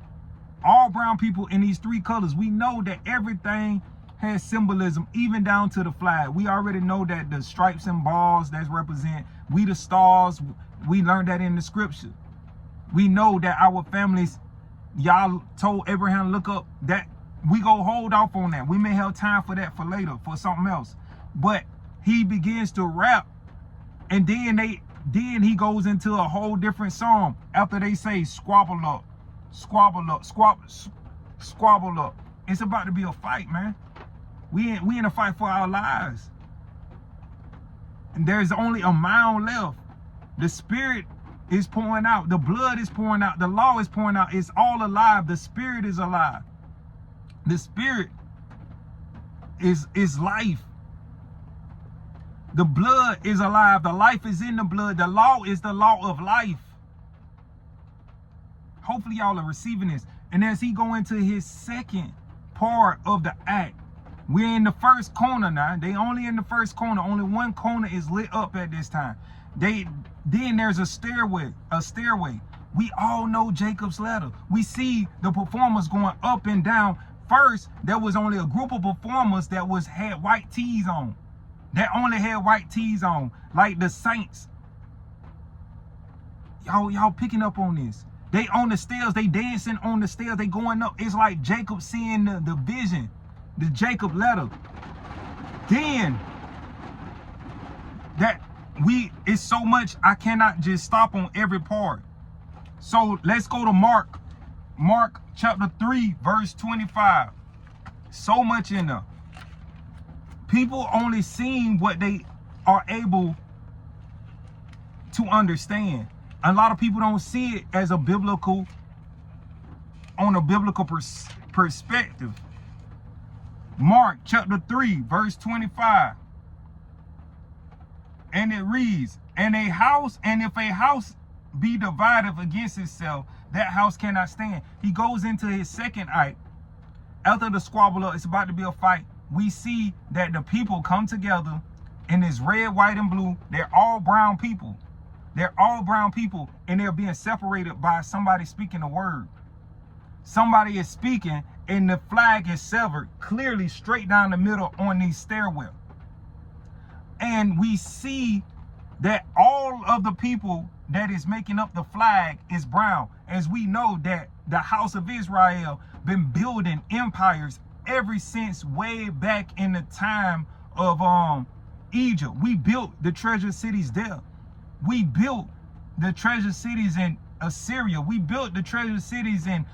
all brown people in these three colors. We know that everything has symbolism, even down to the flag. We already know that the stripes and bars that represent we the stars. We learned that in the scripture. We know that our families, y'all told Abraham, look up that. We go hold off on that. We may have time for that for later, for something else. But he begins to rap, and then he goes into a whole different song after they say squabble up, squabble up, squabble up. It's about to be a fight, man. We in a fight for our lives. And there's only a mile left. The spirit is pouring out. The blood is pouring out. The law is pouring out. It's all alive. The spirit is alive. The spirit is life. The blood is alive. The life is in the blood. The law is the law of life. Hopefully y'all are receiving this. And as he go into his second part of the act, we're in the first corner now. They only in the first corner. Only one corner is lit up at this time. Then there's a stairway. We all know Jacob's ladder. We see the performers going up and down. First, there was only a group of performers that had white tees on. That only had white tees on, like the saints. Y'all picking up on this. They on the stairs, they dancing on the stairs, they going up. It's like Jacob seeing the vision, the Jacob ladder. Then it's so much, I cannot just stop on every part. So let's go to Mark chapter 3, verse 25. So much in there. People only seeing what they are able to understand. A lot of people don't see it as on a biblical perspective. Mark chapter 3, verse 25. And it reads, and if a house be divided against itself, that house cannot stand. He goes into his second act. After the squabble up, it's about to be a fight. We see that the people come together in this red, white, and blue. They're all brown people. They're all brown people, and they're being separated by somebody speaking a word. Somebody is speaking, and the flag is severed clearly straight down the middle on these stairwell. And we see that all of the people that is making up the flag is brown. As we know that the house of Israel been building empires ever since way back in the time of Egypt. We built the treasure cities there. We built the treasure cities in Assyria. We built the treasure cities in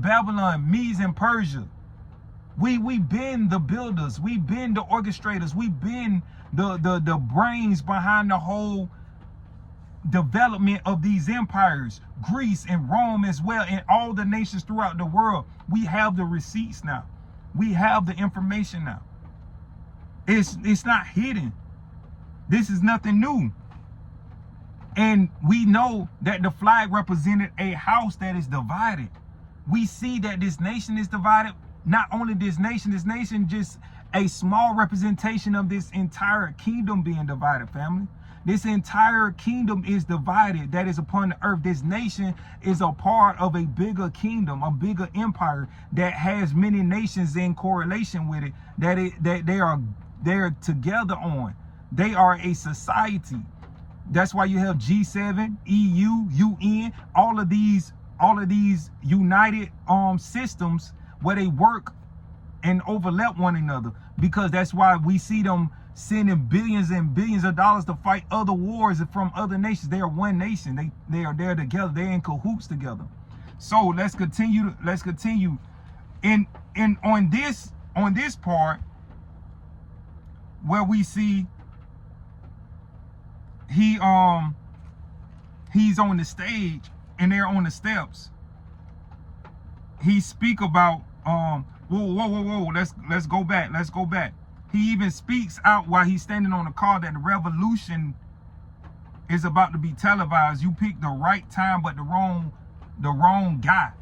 Babylon, Medes, and Persia. We been the builders. We been the orchestrators. We been the brains behind the whole development of these empires. Greece and Rome as well, and all the nations throughout the world. We have the receipts now. We have the information now. It's not hidden. This is nothing new. And we know that the flag represented a house that is divided. We see that this nation is divided. Not only this nation just a small representation of this entire kingdom being divided, family. This entire kingdom is divided that is upon the earth. This nation is a part of a bigger kingdom, a bigger empire that has many nations in correlation with it, that they're together on. They are a society. That's why you have G7, EU, UN, all of these united systems where they work and overlap one another, because that's why we see them sending billions and billions of dollars to fight other wars from other nations. They are one nation. They are there together. They're in cahoots together. So let's continue. In on this part where we see he's on the stage and they're on the steps. He speak about whoa, let's go back. He even speaks out while he's standing on the car that the revolution is about to be televised. You picked the right time, but the wrong guy.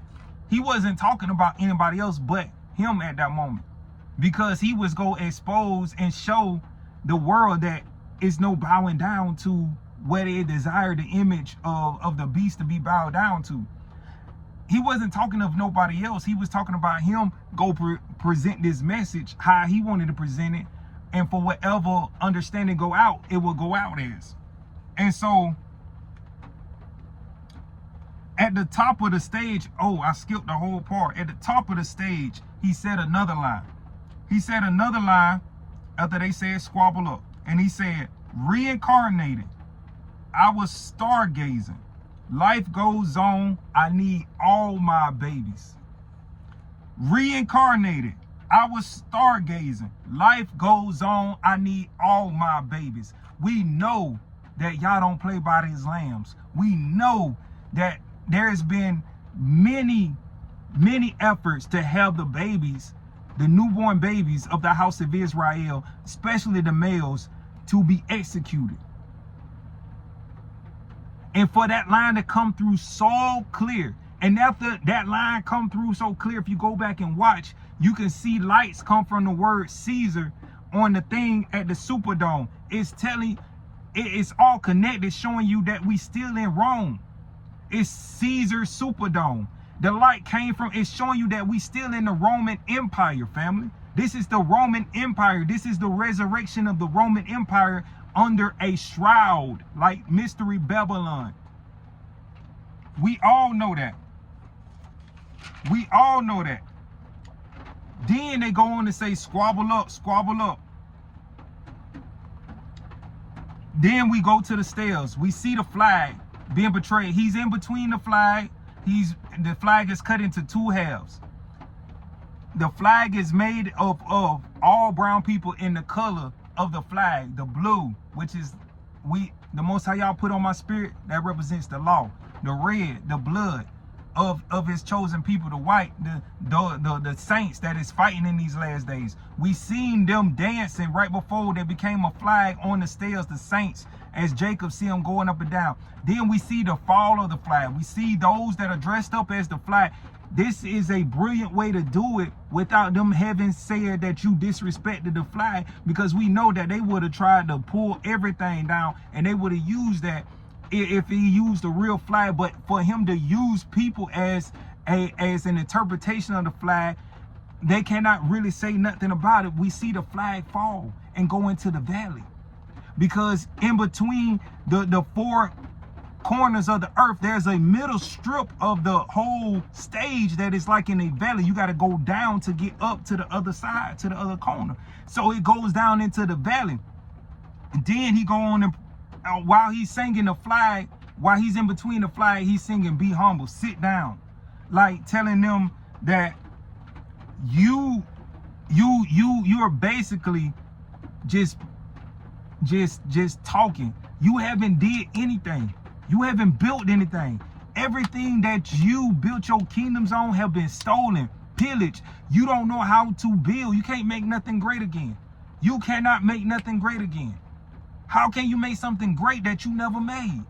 He wasn't talking about anybody else but him at that moment, because he was going to expose and show the world that is no bowing down to what they desire the image of the beast to be bowed down to. He wasn't talking of nobody else. He was talking about him go present this message how he wanted to present it, and for whatever understanding go out, it will go out as. And so at the top of the stage, oh, I skipped the whole part. At the top of the stage, he said another line. He said another line after they said squabble up. And he said, reincarnated, I was stargazing. Life goes on, I need all my babies. Reincarnated, I was stargazing. Life goes on, I need all my babies. We know that y'all don't play by these lambs. We know that there has been many efforts to have the babies, the newborn babies of the house of Israel, especially the males, to be executed. And for that line to come through so clear, and after that line come through so clear, if you go back and watch, you can see lights come from the word Caesar on the thing at the Superdome. It's telling, it's all connected, showing you that we still in Rome. It's Caesar Superdome. The light came from, it's showing you that we still in the Roman Empire, family. This is the Roman Empire. This is the resurrection of the Roman Empire under a shroud, like Mystery Babylon. We all know that. We all know that. Then they go on to say, squabble up, squabble up. Then we go to the stairs. We see the flag being betrayed. He's in between the flag. The flag is cut into two halves. The flag is made of all brown people in the color of the flag, the blue, which is the Most High y'all put on my spirit, that represents the law. The red, the blood of his chosen people. The white, the saints that is fighting in these last days. We seen them dancing right before they became a flag on the stairs, the saints, as Jacob see them going up and down. Then we see the fall of the flag. We see those that are dressed up as the flag. This is a brilliant way to do it without them having said that you disrespected the flag, because we know that they would have tried to pull everything down, and they would have used that if he used a real flag. But for him to use people as an interpretation of the flag, they cannot really say nothing about it. We see the flag fall and go into the valley, because in between the four corners of the earth, there's a middle strip of the whole stage that is like in a valley. You got to go down to get up to the other side, to the other corner. So it goes down into the valley. And then he go on, and while he's singing the flag, while he's in between the flag, he's singing, be humble, sit down, like telling them that you're basically just talking. You haven't did anything. You haven't built anything. Everything that you built your kingdoms on have been stolen, pillaged. You don't know how to build. You can't make nothing great again. You cannot make nothing great again. How can you make something great that you never made?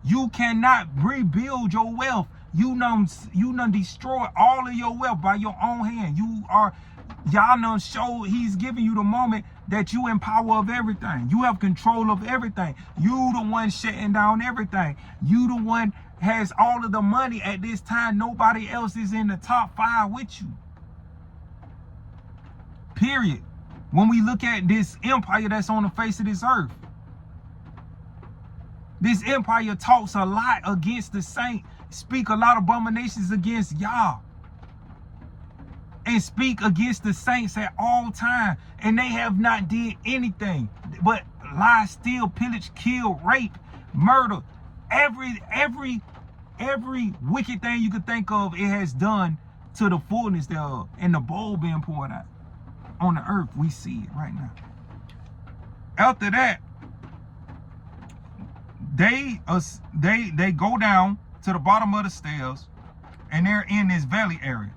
You cannot rebuild your wealth. You done destroyed all of your wealth by your own hand. Y'all done show he's giving you the moment that you in power of everything. You have control of everything. You the one shutting down everything. You the one has all of the money at this time. Nobody else is in the top 5 with you. Period. When we look at this empire that's on the face of this earth, this empire talks a lot against the saint, speak a lot of abominations against Yah, and speak against the saints at all time, and they have not did anything but lie, steal, pillage, kill, rape, murder, every wicked thing you could think of. It has done to the fullness thereof, and the bowl being poured out on the earth. We see it right now. After that, they go down to the bottom of the stairs, and they're in this valley area.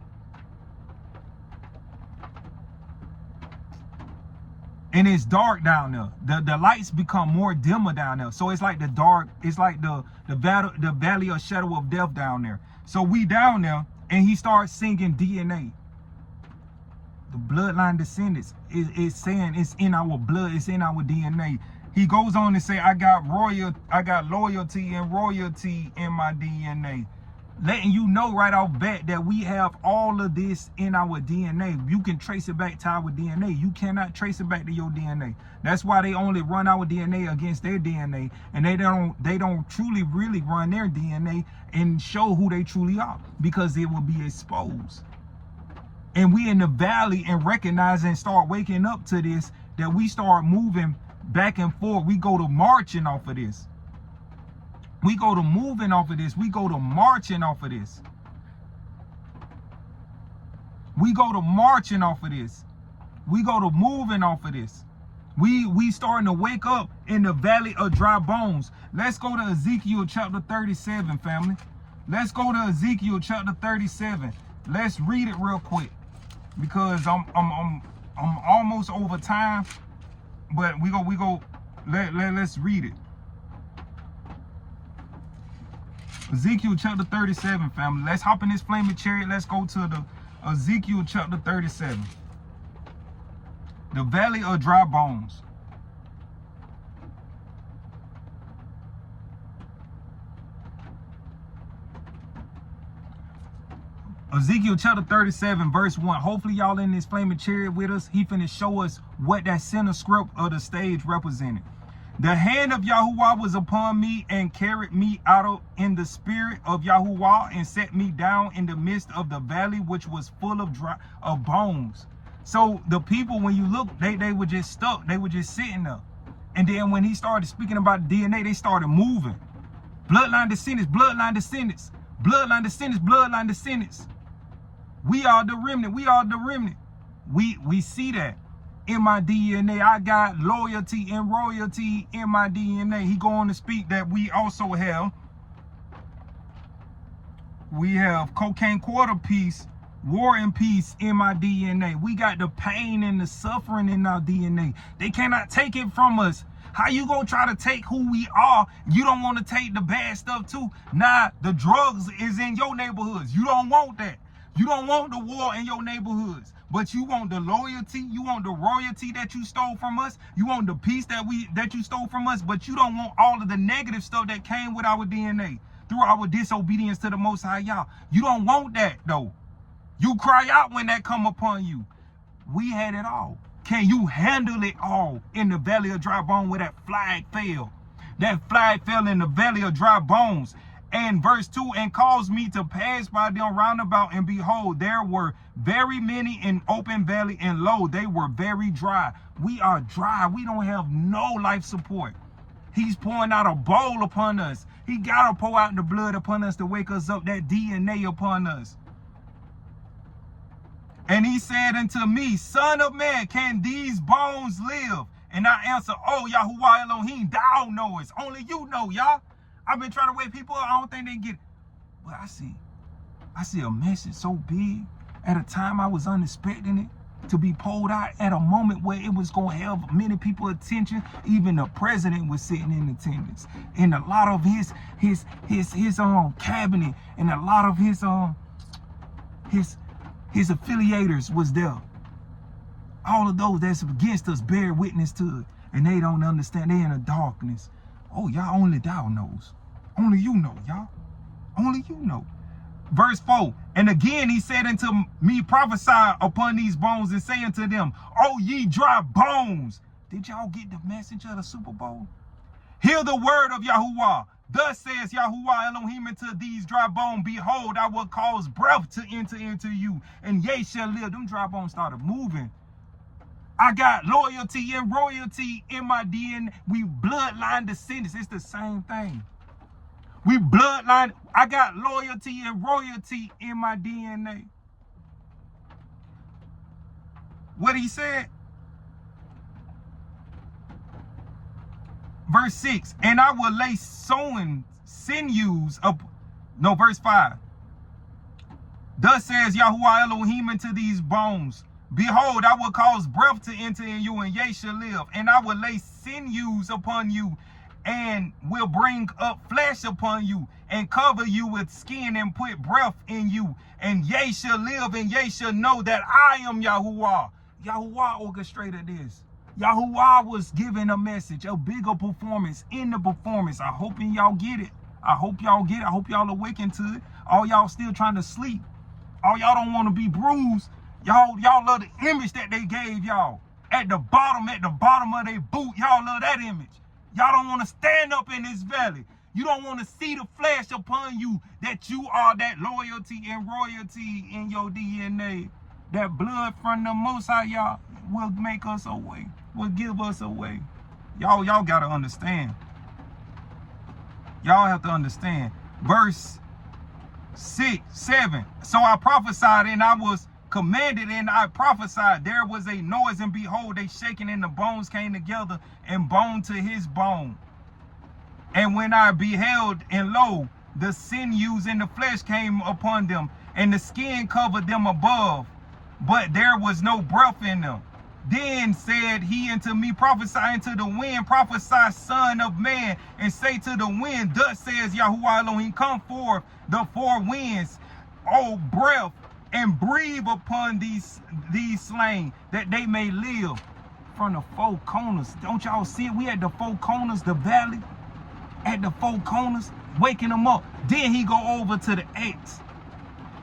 And it's dark down there. The lights become more dimmer down there. So it's like the dark, it's like the valley of shadow of death down there. So we down there, and he starts singing DNA. The bloodline descendants is saying it's in our blood, it's in our DNA. He goes on to say, I got loyalty and royalty in my DNA. Letting you know right off bat that we have all of this in our DNA. You can trace it back to our DNA. You cannot trace it back to your DNA. That's why they only run our DNA against their DNA, and they don't truly really run their DNA and show who they truly are, because it will be exposed. And we in the valley and recognize and start waking up to this, that we start moving back and forth. We go to marching off of this. We go to moving off of this. We go to marching off of this. We go to marching off of this. We go to moving off of this. We starting to wake up in the valley of dry bones. Let's go to Ezekiel chapter 37, family. Let's go to Ezekiel chapter 37. Let's read it real quick, because I'm almost over time, but let's read it. Ezekiel chapter 37, family. Let's hop in this flaming chariot. Let's go to the Ezekiel chapter 37. The valley of dry bones. Ezekiel chapter 37, verse 1. Hopefully y'all in this flaming chariot with us. He finna show us what that center script of the stage represented. The hand of Yahuwah was upon me and carried me out in the spirit of Yahuwah and set me down in the midst of the valley, which was full of bones. So the people, when you look, they were just stuck. They were just sitting there. And then when he started speaking about DNA, they started moving. Bloodline descendants, bloodline descendants, bloodline descendants, bloodline descendants. We are the remnant. We are the remnant. We see that. In my DNA, I got loyalty and royalty in my DNA. He go on to speak that we also have cocaine quarter piece, war and peace in my DNA. We got the pain and the suffering in our DNA. They cannot take it from us. How you gonna try to take who we are? You don't want to take the bad stuff too. Nah, the drugs is in your neighborhoods. You don't want that. You don't want the war in your neighborhoods, but you want the loyalty, you want the royalty that you stole from us, you want the peace that you stole from us, but you don't want all of the negative stuff that came with our DNA through our disobedience to the Most High Yah. You don't want that though. You cry out when that come upon you. We had it all. Can you handle it all in the valley of dry bones where that flag fell? That flag fell in the valley of dry bones. And verse 2, and caused me to pass by them round about, and behold, there were very many in open valley, and lo, they were very dry. We are dry. We don't have no life support. He's pouring out a bowl upon us. He got to pour out the blood upon us to wake us up, that DNA upon us. And he said unto me, Son of man, can these bones live? And I answered, Oh, Yahuwah Elohim, thou knowest. Only you know, Yah. I've been trying to wake people up. I don't think they get it. But I see a message so big at a time I was unexpecting it to be pulled out at a moment where it was going to have many people's attention. Even the president was sitting in attendance, and a lot of his cabinet and a lot of his affiliators was there. All of those that's against us bear witness to it, and they don't understand. They're in the darkness. Oh, y'all, only thou knows. Only you know, y'all. Only you know. Verse 4, and again he said unto me, prophesy upon these bones, and say unto them, O ye dry bones. Did y'all get the message of the Super Bowl? Hear the word of Yahuwah. Thus says Yahuwah Elohim unto these dry bones, behold, I will cause breath to enter into you, and ye shall live. Them dry bones started moving. I got loyalty and royalty in my DNA. We bloodline descendants. It's the same thing. We bloodline. I got loyalty and royalty in my DNA. What he said? Verse 6. And I will lay sewing sinews up. No, verse 5. Thus says Yahuwah Elohim unto these bones, behold, I will cause breath to enter in you, and ye shall live. And I will lay sinews upon you, and will bring up flesh upon you, and cover you with skin, and put breath in you, and ye shall live, and ye shall know that I am Yahuwah. Yahuwah orchestrated this. Yahuwah was giving a message, a bigger performance in the performance. I hope y'all get it. I hope y'all get it. I hope y'all awaken to it. All y'all still trying to sleep. All y'all don't want to be bruised. Y'all love the image that they gave y'all. At the bottom of their boot, y'all love that image. Y'all don't want to stand up in this valley. You don't want to see the flesh upon you, that you are that loyalty and royalty in your DNA. That blood from the Most High, y'all, will make us away, will give us away. Y'all got to understand. Y'all have to understand. Verse 7. So I prophesied, and I was commanded, and I prophesied. There was a noise, and behold, a shaking, and the bones came together, and bone to his bone. And when I beheld, and lo, the sinews and the flesh came upon them, and the skin covered them above, but there was no breath in them. Then said he unto me, prophesy unto the wind, prophesy, son of man, and say to the wind, thus says Yahuwah Elohim, come forth the four winds, O breath, and breathe upon these slain, that they may live. From the four corners, don't y'all see it? We at the four corners, the valley, at the four corners, waking them up. Then he go over to the X.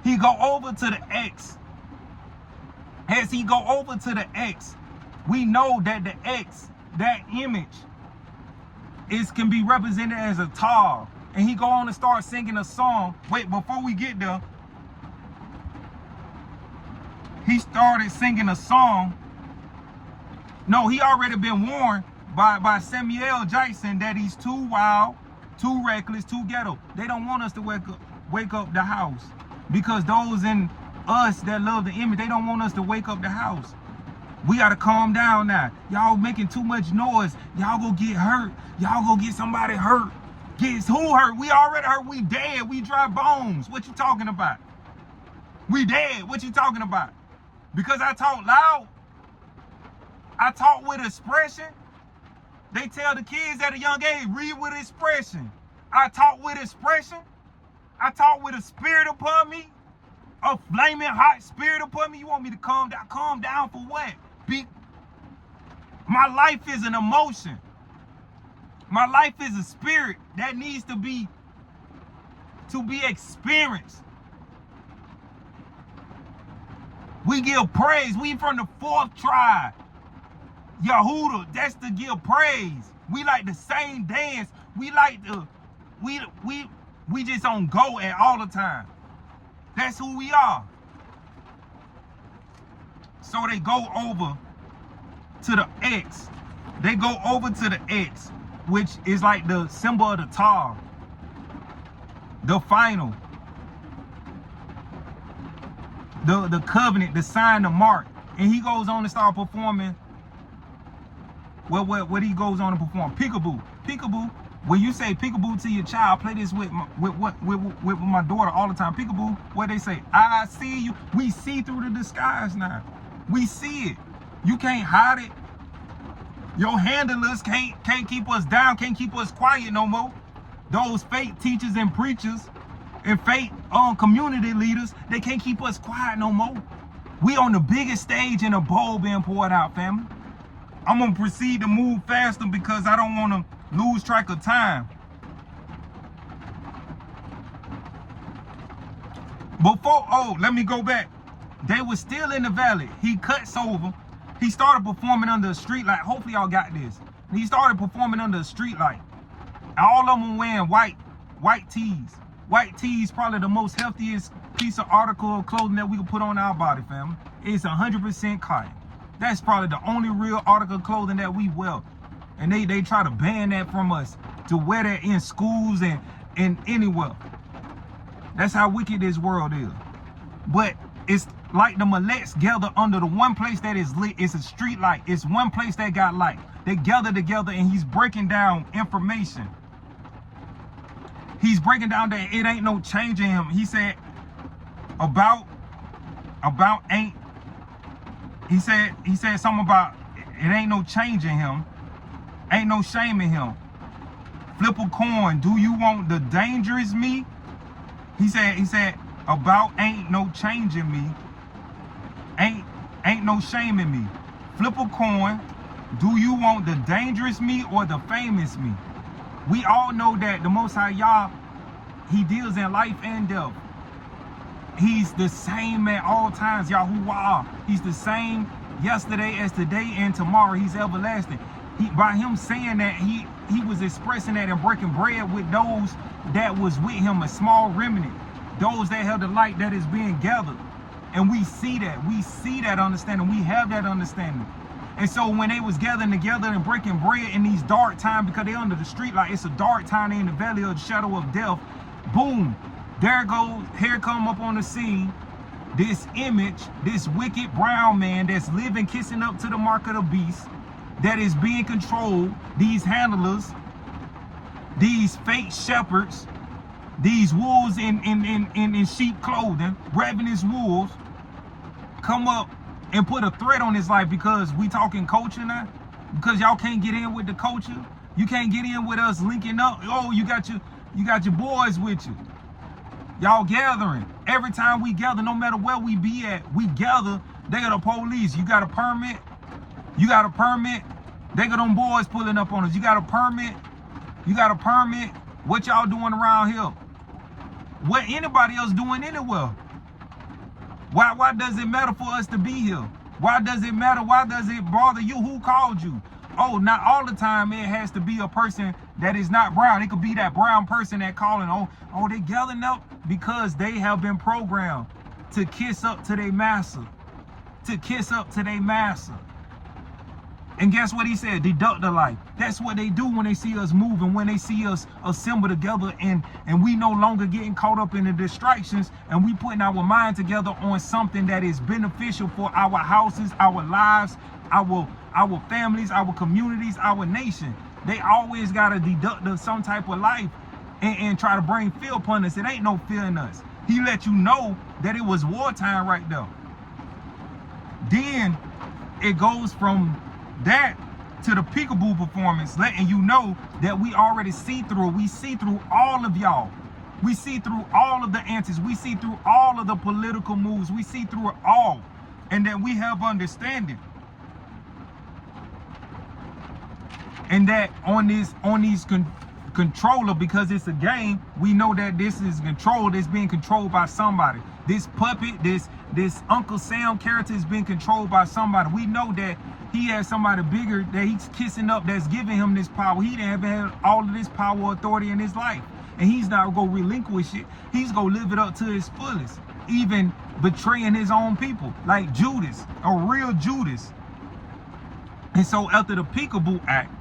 He go over to the X. As he go over to the X, we know that the X, that image, can be represented as a tar. And he go on to start singing a song. Wait, before we get there, he started singing a song. No, he already been warned by Samuel Jackson that he's too wild, too reckless, too ghetto. They don't want us to wake up the house, because those in us that love the image, they don't want us to wake up the house. We got to calm down now. Y'all making too much noise. Y'all go get hurt. Y'all go get somebody hurt. Gets who hurt? We already hurt. We dead. We dry bones. What you talking about? We dead. What you talking about? Because I talk loud? I talk with expression? They tell the kids at a young age, read with expression. I talk with expression. I talk with a spirit upon me. A flaming hot spirit upon me. You want me to calm down? Calm down for what? My life is an emotion. My life is a spirit that needs to be experienced. We give praise. We from the 4th tribe. Yahudah, that's to give praise. We like the same dance. We like to, we just on go at all the time. That's who we are. So they go over to the X. They go over to the X, which is like the symbol of the tar. The final. The covenant, the sign, the mark. And he goes on to start performing. Well, what he goes on to perform? Peekaboo. Peekaboo. When you say peekaboo to your child, play this with my daughter all the time. Peekaboo, what they say? I see you. We see through the disguise now. We see it. You can't hide it. Your handlers can't keep us down, can't keep us quiet no more. Those fake teachers and preachers and fake community leaders, they can't keep us quiet no more. We on the biggest stage in a bowl being poured out, family. I'm gonna proceed to move faster because I don't want to lose track of time. Let me go back. They were still in the valley. He cuts over. He started performing under a street light. Hopefully y'all got this. He started performing under a street light. All of them wearing white tees. White tees, probably the most healthiest piece of article of clothing that we can put on our body, family. It's 100% cotton. That's probably the only real article of clothing that we wear. And they try to ban that from us, to wear that in schools and anywhere. That's how wicked this world is. But it's like the Malets gather under the one place that is lit. It's a street light. It's one place that got light. They gather together and he's breaking down information. He's breaking down that it ain't no change in him. He said about ain't. He said something about it ain't no change in him. Ain't no shame in him. Flip a coin. Do you want the dangerous me? He said, about ain't no change in me. Ain't no shame in me. Flip a coin. Do you want the dangerous me or the famous me? We all know that the Most High Yah, he deals in life and death. He's the same at all times, YAHUAH. He's the same yesterday as today and tomorrow. He's everlasting. By him saying that, he was expressing that and breaking bread with those that was with him, a small remnant, those that have the light that is being gathered. And we see that understanding. We have that understanding. And so when they was gathering together and breaking bread in these dark times, because they're under the street light, it's a dark time, they're in the valley of the shadow of death. Boom, there goes, here come up on the scene this image, this wicked brown man that's living, kissing up to the mark of the beast, that is being controlled. These handlers, these fake shepherds, these wolves in sheep clothing, ravenous wolves, come up and put a threat on his life because we talking culture now. Because y'all can't get in with the culture. You can't get in with us linking up. Oh, you got your boys with you. Y'all gathering. Every time we gather, no matter where we be at, we gather. They got the police. You got a permit. You got a permit. They got them boys pulling up on us. You got a permit. You got a permit. What y'all doing around here? What anybody else doing anywhere? Why does it matter for us to be here? Why does it matter? Why does it bother you? Who called you? Oh, not all the time it has to be a person that is not brown. It could be that brown person that calling. Oh, they gathering up because they have been programmed to kiss up to their master. To kiss up to their master. And guess what he said? Deduct the life. That's what they do when they see us moving, when they see us assemble together, and we no longer getting caught up in the distractions, and we putting our mind together on something that is beneficial for our houses, our lives, our families, our communities, our nation. They always got to deduct some type of life and try to bring fear upon us. It ain't no fear in us. He let you know that it was wartime right there. Then it goes from that to the peekaboo performance, letting you know that we already see through. We see through all of y'all. We see through all of the answers. We see through all of the political moves. We see through it all, and that we have understanding. And that on these controller, because it's a game, we know that this is controlled. It's being controlled by somebody. This puppet, this Uncle Sam character is being controlled by somebody. We know that he has somebody bigger that he's kissing up that's giving him this power. He didn't have all of this power or authority in his life. And he's not going to relinquish it. He's going to live it up to his fullest. Even betraying his own people. Like Judas, a real Judas. And so after the Peekaboo Act,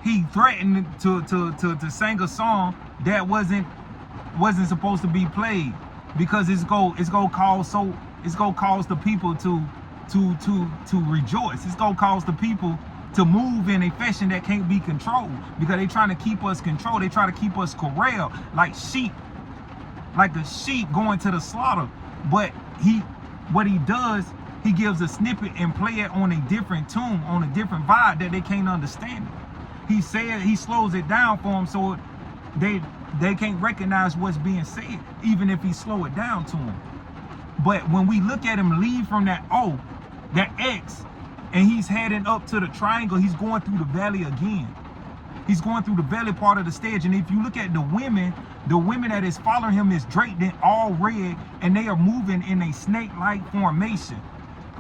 he threatened to sing a song that wasn't supposed to be played, because it's gonna cause the people to rejoice. It's gonna cause the people to move in a fashion that can't be controlled, because they're trying to keep us controlled. They try to keep us corralled like sheep, like a sheep going to the slaughter. But what he does, he gives a snippet and play it on a different tune, on a different vibe that they can't understand it. He slows it down for them so they can't recognize what's being said, even if he slow it down to them. But when we look at him leave from that O, that X, and he's heading up to the triangle, he's going through the valley again. He's going through the valley part of the stage. And if you look at the women that is following him is draped in all red, and they are moving in a snake-like formation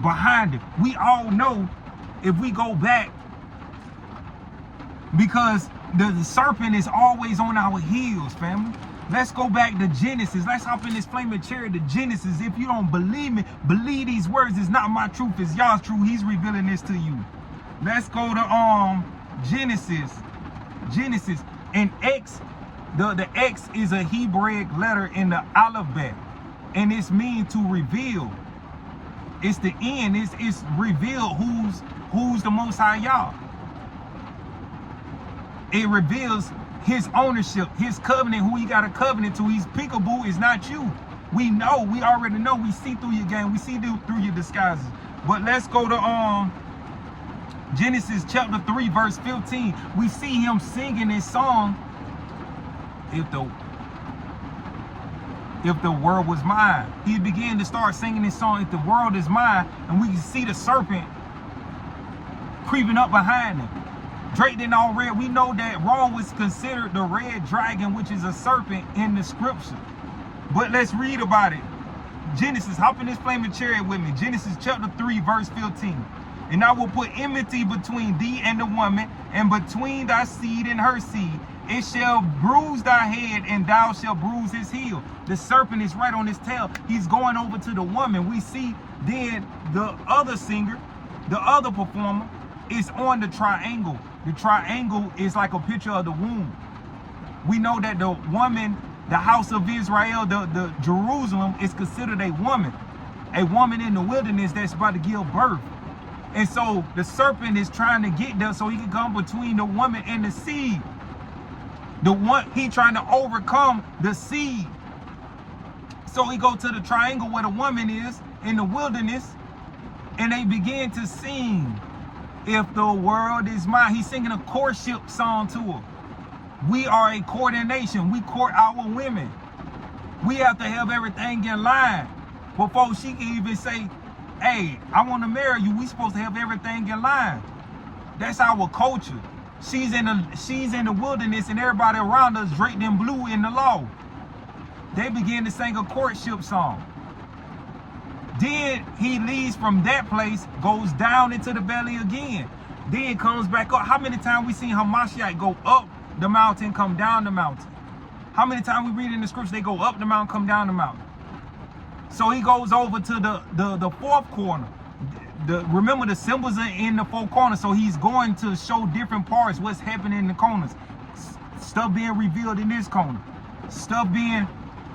behind him. We all know, if we go back, because the serpent is always on our heels, family. Let's go back to Genesis. Let's hop in this flaming chariot to Genesis. If you don't believe me, believe these words. It's not my truth, it's y'all's truth. He's revealing this to you. Let's go to Genesis. And X, the X is a Hebraic letter in the alphabet, and it's mean to reveal. It's the end. It's reveal who's the Most High Yah. It reveals his ownership, his covenant, who he got a covenant to. He's peekaboo, is not you. We know, we already know. We see through your game, we see through your disguises. But let's go to Genesis chapter 3, verse 15. We see him singing this song, if the world was mine. He began to start singing this song, if the world is mine, and we can see the serpent creeping up behind him, draped in all red. We know that Rome was considered the red dragon, which is a serpent in the scripture. But let's read about it. Genesis, hop in this flaming chariot with me. Genesis chapter 3, verse 15. And I will put enmity between thee and the woman, and between thy seed and her seed. It shall bruise thy head, and thou shalt bruise his heel. The serpent is right on his tail. He's going over to the woman. We see then the other singer, the other performer, is on the triangle. The triangle is like a picture of the womb. We know that the woman, the house of Israel, the Jerusalem, is considered a woman in the wilderness that's about to give birth. And so the serpent is trying to get there so he can come between the woman and the seed. He trying to overcome the seed. So he go to the triangle where the woman is in the wilderness, and they begin to sing, if the world is mine. He's singing a courtship song to her. We are a courting nation. We court our women. We have to have everything in line before she can even say, hey, I want to marry you. We supposed to have everything in line. That's our culture. She's in the wilderness, and everybody around us draped in blue in the law. They begin to sing a courtship song. Then he leaves from that place, goes down into the valley again. Then comes back up. How many times we seen Hamashiach go up the mountain, come down the mountain? How many times we read in the scripture they go up the mountain, come down the mountain? So he goes over to the fourth corner. Remember, the symbols are in the four corners, so he's going to show different parts, what's happening in the corners. Stuff being revealed in this corner.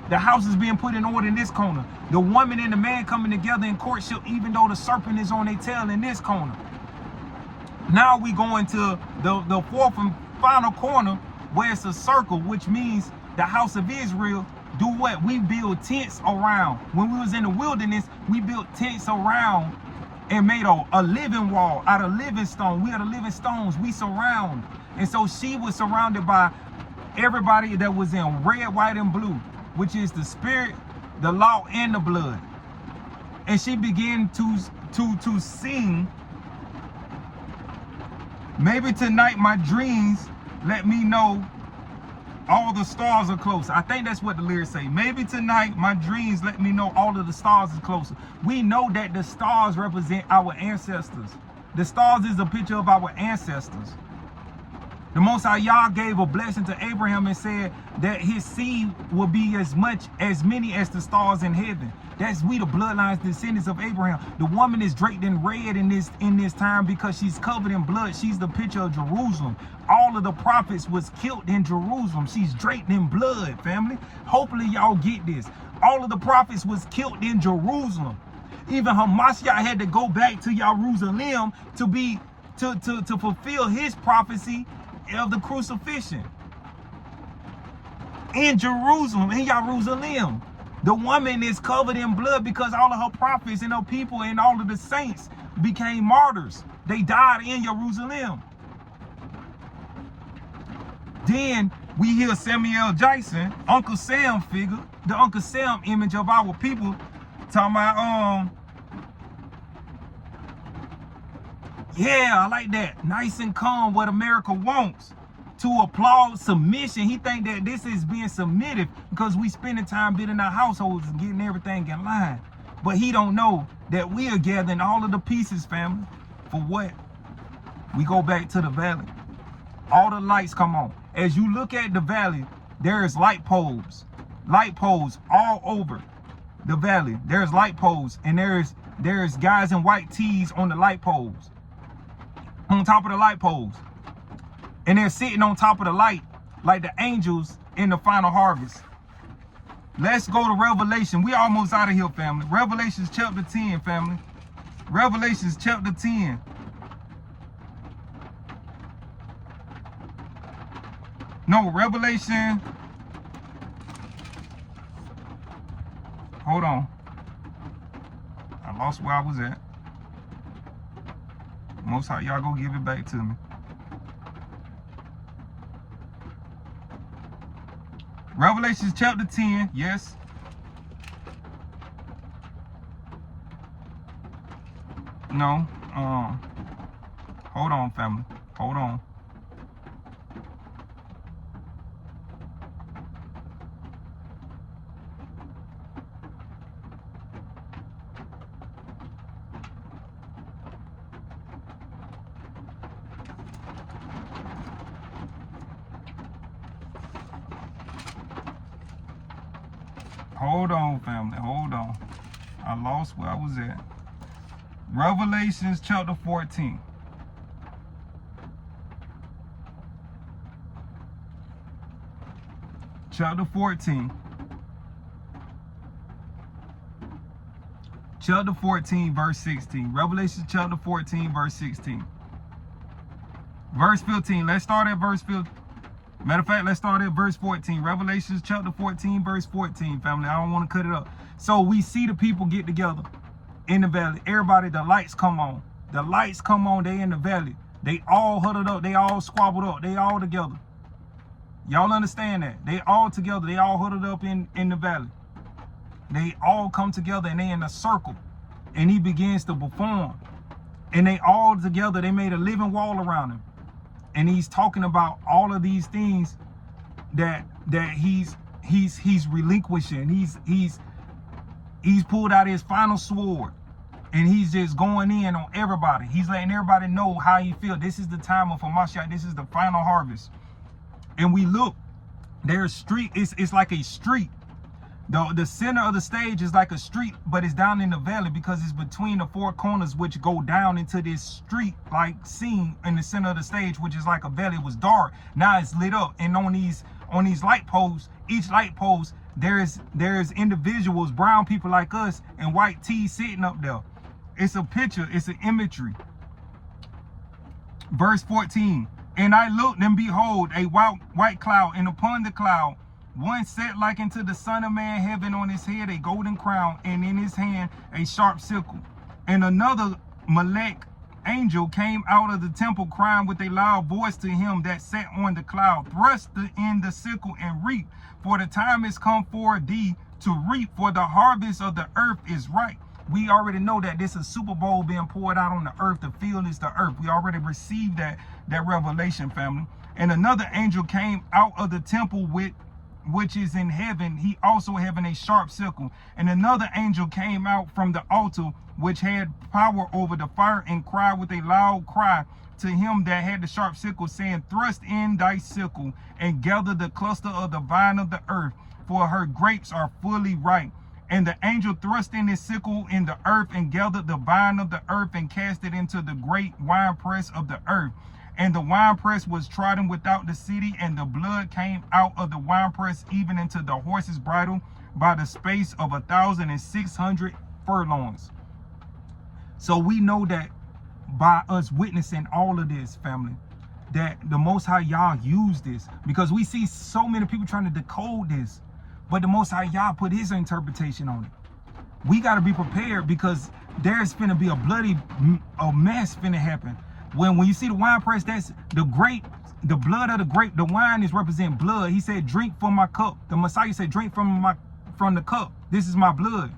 The house is being put in order in this corner. The woman and the man coming together in courtship, even though the serpent is on their tail in this corner. Now we go into the fourth and final corner, where it's a circle, which means the house of Israel do what? We build tents around. When we was in the wilderness, we built tents around and made a living wall out of living stone. We are the living stones. We surround. And so she was surrounded by everybody that was in red, white, and blue, which is the spirit, the law, and the blood. And she began to sing, maybe tonight my dreams let me know all the stars are closer. I think that's what the lyrics say. Maybe tonight my dreams let me know all of the stars are closer. We know that the stars represent our ancestors. The stars is a picture of our ancestors. The Most High Yah gave a blessing to Abraham and said that his seed will be as many as the stars in heaven. That's we, the bloodlines, descendants of Abraham. The woman is draped in red in this time because she's covered in blood. She's the picture of Jerusalem. All of the prophets was killed in Jerusalem. She's draped in blood, family. Hopefully y'all get this. All of the prophets was killed in Jerusalem. Even Hamashiach had to go back to Jerusalem to fulfill his prophecy of the crucifixion. In Jerusalem, in Jerusalem, the woman is covered in blood because all of her prophets and her people and all of the saints became martyrs. They died in Jerusalem. Then we hear Samuel Jackson, Uncle Sam figure, the Uncle Sam image of our people, talking about, yeah, I like that. Nice and calm, what America wants. To applaud submission. He think that this is being submissive because we spending time building our households and getting everything in line. But he don't know that we are gathering all of the pieces, family. For what? We go back to the valley. All the lights come on. As you look at the valley, there is light poles all over the valley. There's light poles, and there's guys in white tees on the light poles, on top of the light poles. And they're sitting on top of the light like the angels in the final harvest. Let's go to Revelation. We almost out of here, family. Revelations chapter 10, family. Revelations chapter 10. No, Revelation. Hold on. I lost where I was at. Most High, y'all go give it back to me. Revelation chapter 10, yes. No, hold on, family. Hold on. Hold on, family. Hold on. I lost where I was at. Revelations chapter 14. Chapter 14. Chapter 14, verse 16. Revelation chapter 14, verse 16. Verse 15. Let's start at verse 15. Matter of fact, let's start at verse 14. Revelation chapter 14, verse 14, family. I don't want to cut it up. So we see the people get together in the valley. Everybody, the lights come on. The lights come on. They in the valley. They all huddled up. They all squabbled up. They all together. Y'all understand that? They all together. They all huddled up in the valley. They all come together and they in a circle. And he begins to perform. And they all together, they made a living wall around him. And he's talking about all of these things that he's relinquishing. He's pulled out his final sword. And he's just going in on everybody. He's letting everybody know how he feels. This is the time of Hamashiach. This is the final harvest. And we look, there's street, it's like a street. The center of the stage is like a street, but it's down in the valley because it's between the four corners which go down into this street like scene in the center of the stage, which is like a valley. It was dark. Now it's lit up. And on these light posts, each light post, there's individuals, brown people like us, and white tees sitting up there. It's a picture, it's an imagery. Verse 14. And I looked, and behold, a white cloud, and upon the cloud one sat like unto the Son of Man, having on his head a golden crown, and in his hand a sharp sickle. And another Malek angel came out of the temple, crying with a loud voice to him that sat on the cloud, thrust in the sickle and reap, for the time is come for thee to reap, for the harvest of the earth is ripe. We already know that this is Super Bowl being poured out on the earth. The field is the earth. We already received that revelation, family. And another angel came out of the temple which is in heaven, he also having a sharp sickle. And another angel came out from the altar which had power over the fire, and cried with a loud cry to him that had the sharp sickle, saying, thrust in thy sickle and gather the cluster of the vine of the earth, for her grapes are fully ripe. And the angel thrust in his sickle in the earth, and gathered the vine of the earth, and cast it into the great winepress of the earth. And the winepress was trodden without the city, and the blood came out of the winepress even into the horse's bridle by the space of 1,600 furlongs. So we know that by us witnessing all of this, family, that the Most High Yah used this, because we see so many people trying to decode this, but the Most High Yah put his interpretation on it. We got to be prepared, because there's finna be a mess finna happen. When you see the wine press, that's the grape, the blood of the grape. The wine is represent blood. He said, drink from my cup. The Messiah said, drink from the cup. This is my blood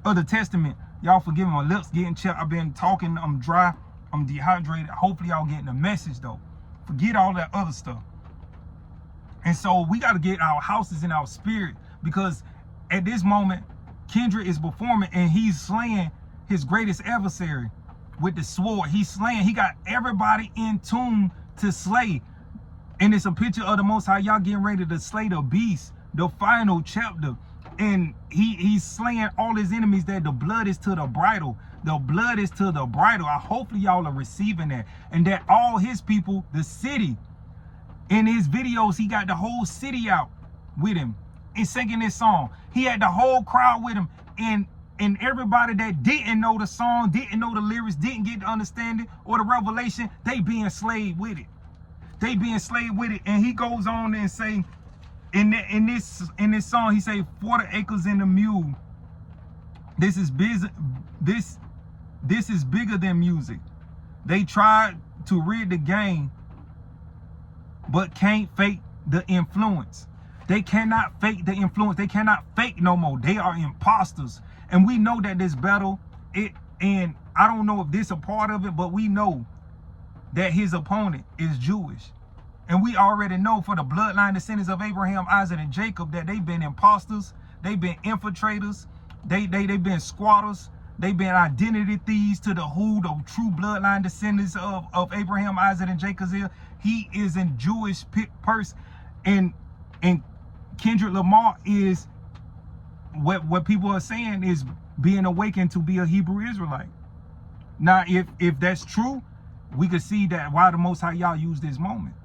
of the testament. Y'all forgive me, my lips getting chapped. I've been talking, I'm dry, I'm dehydrated. Hopefully y'all getting the message though. Forget all that other stuff. And so we got to get our houses in our spirit, because at this moment, Kendrick is performing and he's slaying his greatest adversary with the sword. He's slaying. He got everybody in tune to slay. And it's a picture of the Most High Yah getting ready to slay the beast, the final chapter. And he's slaying all his enemies, that the blood is to the bridle. The blood is to the bridle. Hopefully y'all are receiving that. And that all his people, the city, in his videos, he got the whole city out with him and singing this song. He had the whole crowd with him. And everybody that didn't know the song, didn't know the lyrics, didn't get the understanding or the revelation, they being slaved with it. They being slaved with it. And he goes on and say, in this song, he say, 40 acres in the mule. This is busy. This is bigger than music. They tried to rid the game, but can't fake the influence. They cannot fake the influence. They cannot fake no more. They are imposters. And we know that this battle, and I don't know if this a part of it, but we know that his opponent is Jewish. And we already know for the bloodline descendants of Abraham, Isaac, and Jacob that they've been imposters, they've been infiltrators, they've been squatters, they've been identity thieves to the true bloodline descendants of Abraham, Isaac, and Jacob. He is a Jewish person, and Kendricklamar is what people are saying is being awakened to be a Hebrew Israelite. Now, if that's true, we could see that why the Most High Yah used this moment.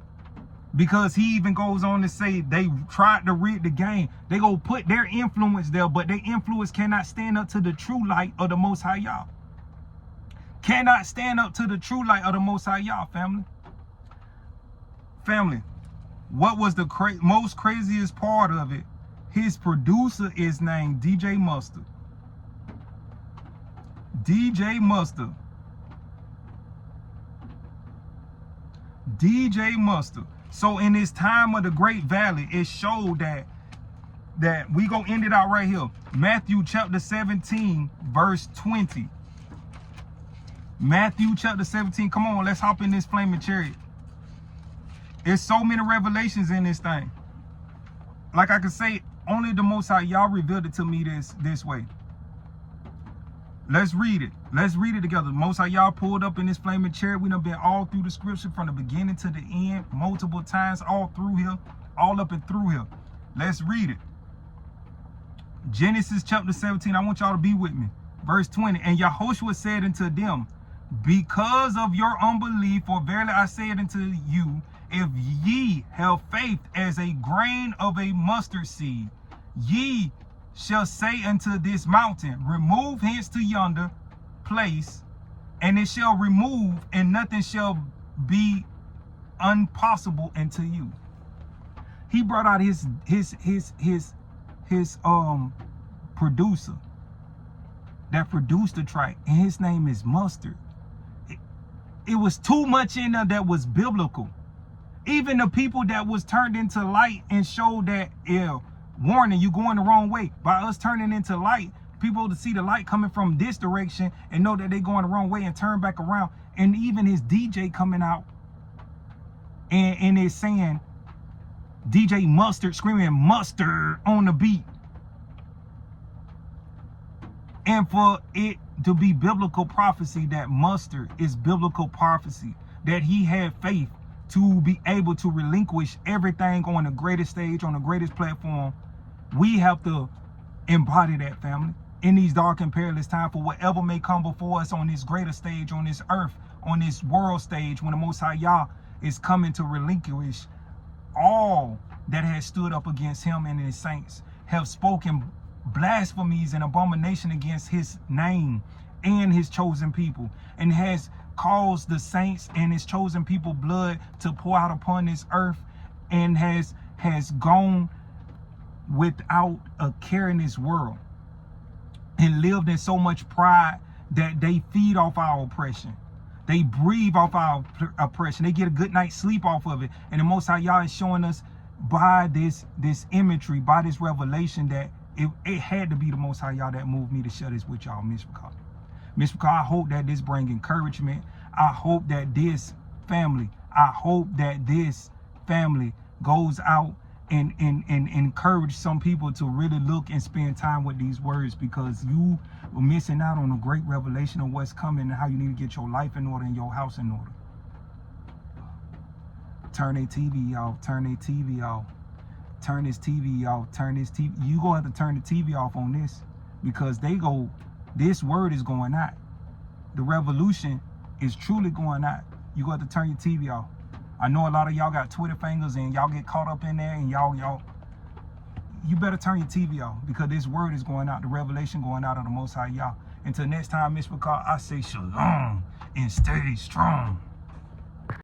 Because he even goes on to say they tried to rid the game. They go put their influence there, but their influence cannot stand up to the true light of the Most High Yah. Cannot stand up to the true light of the Most High Yah, family. Family, what was the most craziest part of it? His producer is named DJ Mustard. DJ Mustard. DJ Mustard. So in this time of the Great Valley, it showed that we gonna end it out right here. Matthew chapter 17, verse 20. Matthew chapter 17. Come on, let's hop in this flaming chariot. There's so many revelations in this thing. Like I could say, only the Most High Yah revealed it to me this way. Let's read it. Let's read it together. Most High Yah pulled up in this flaming chariot. We done been all through the scripture from the beginning to the end, multiple times, all through here, all up and through here. Let's read it. Genesis chapter 17. I want y'all to be with me. Verse 20. And Yahushua said unto them, because of your unbelief, for verily I say it unto you, if ye have faith as a grain of a mustard seed, ye shall say unto this mountain, remove hence to yonder place, and it shall remove, and nothing shall be impossible unto you. He brought out his producer that produced the track, and his name is Mustard. It was too much in there that was biblical. Even the people that was turned into light and showed that, warning, you going the wrong way. By us turning into light, people to see the light coming from this direction and know that they're going the wrong way and turn back around. And even his DJ coming out and is saying, DJ Mustard, screaming mustard on the beat. And for it to be biblical prophecy, that mustard is biblical prophecy, that he had faith to be able to relinquish everything on the greatest stage, on the greatest platform. We have to embody that, family, in these dark and perilous times, for whatever may come before us on this greater stage, on this earth, on this world stage, when the Most High Yah is coming to relinquish all that has stood up against him and his saints, have spoken blasphemies and abomination against his name and his chosen people, and has caused the saints and his chosen people blood to pour out upon this earth, and has gone without a care in this world, and lived in so much pride that they feed off our oppression. They breathe off our oppression. They get a good night's sleep off of it. And the Most High Yah is showing us by this imagery, by this revelation, that it had to be the Most High Yah that moved me to share this with y'all, Mishpacha. Mishpacha, I hope that this brings encouragement. I hope that this family, goes out and encourage some people to really look and spend time with these words, because you were missing out on a great revelation of what's coming and how you need to get your life in order and your house in order. Turn their TV off, turn their TV off, turn this TV off, turn this TV. You gonna have to turn the TV off on this, because this word is going out. The revolution is truly going out. You got to turn your TV off. I know a lot of y'all got Twitter fingers and y'all get caught up in there, and you better turn your TV off, because this word is going out, the revelation going out of the Most High Yah. Until next time, Mishpacha, I say shalom and stay strong.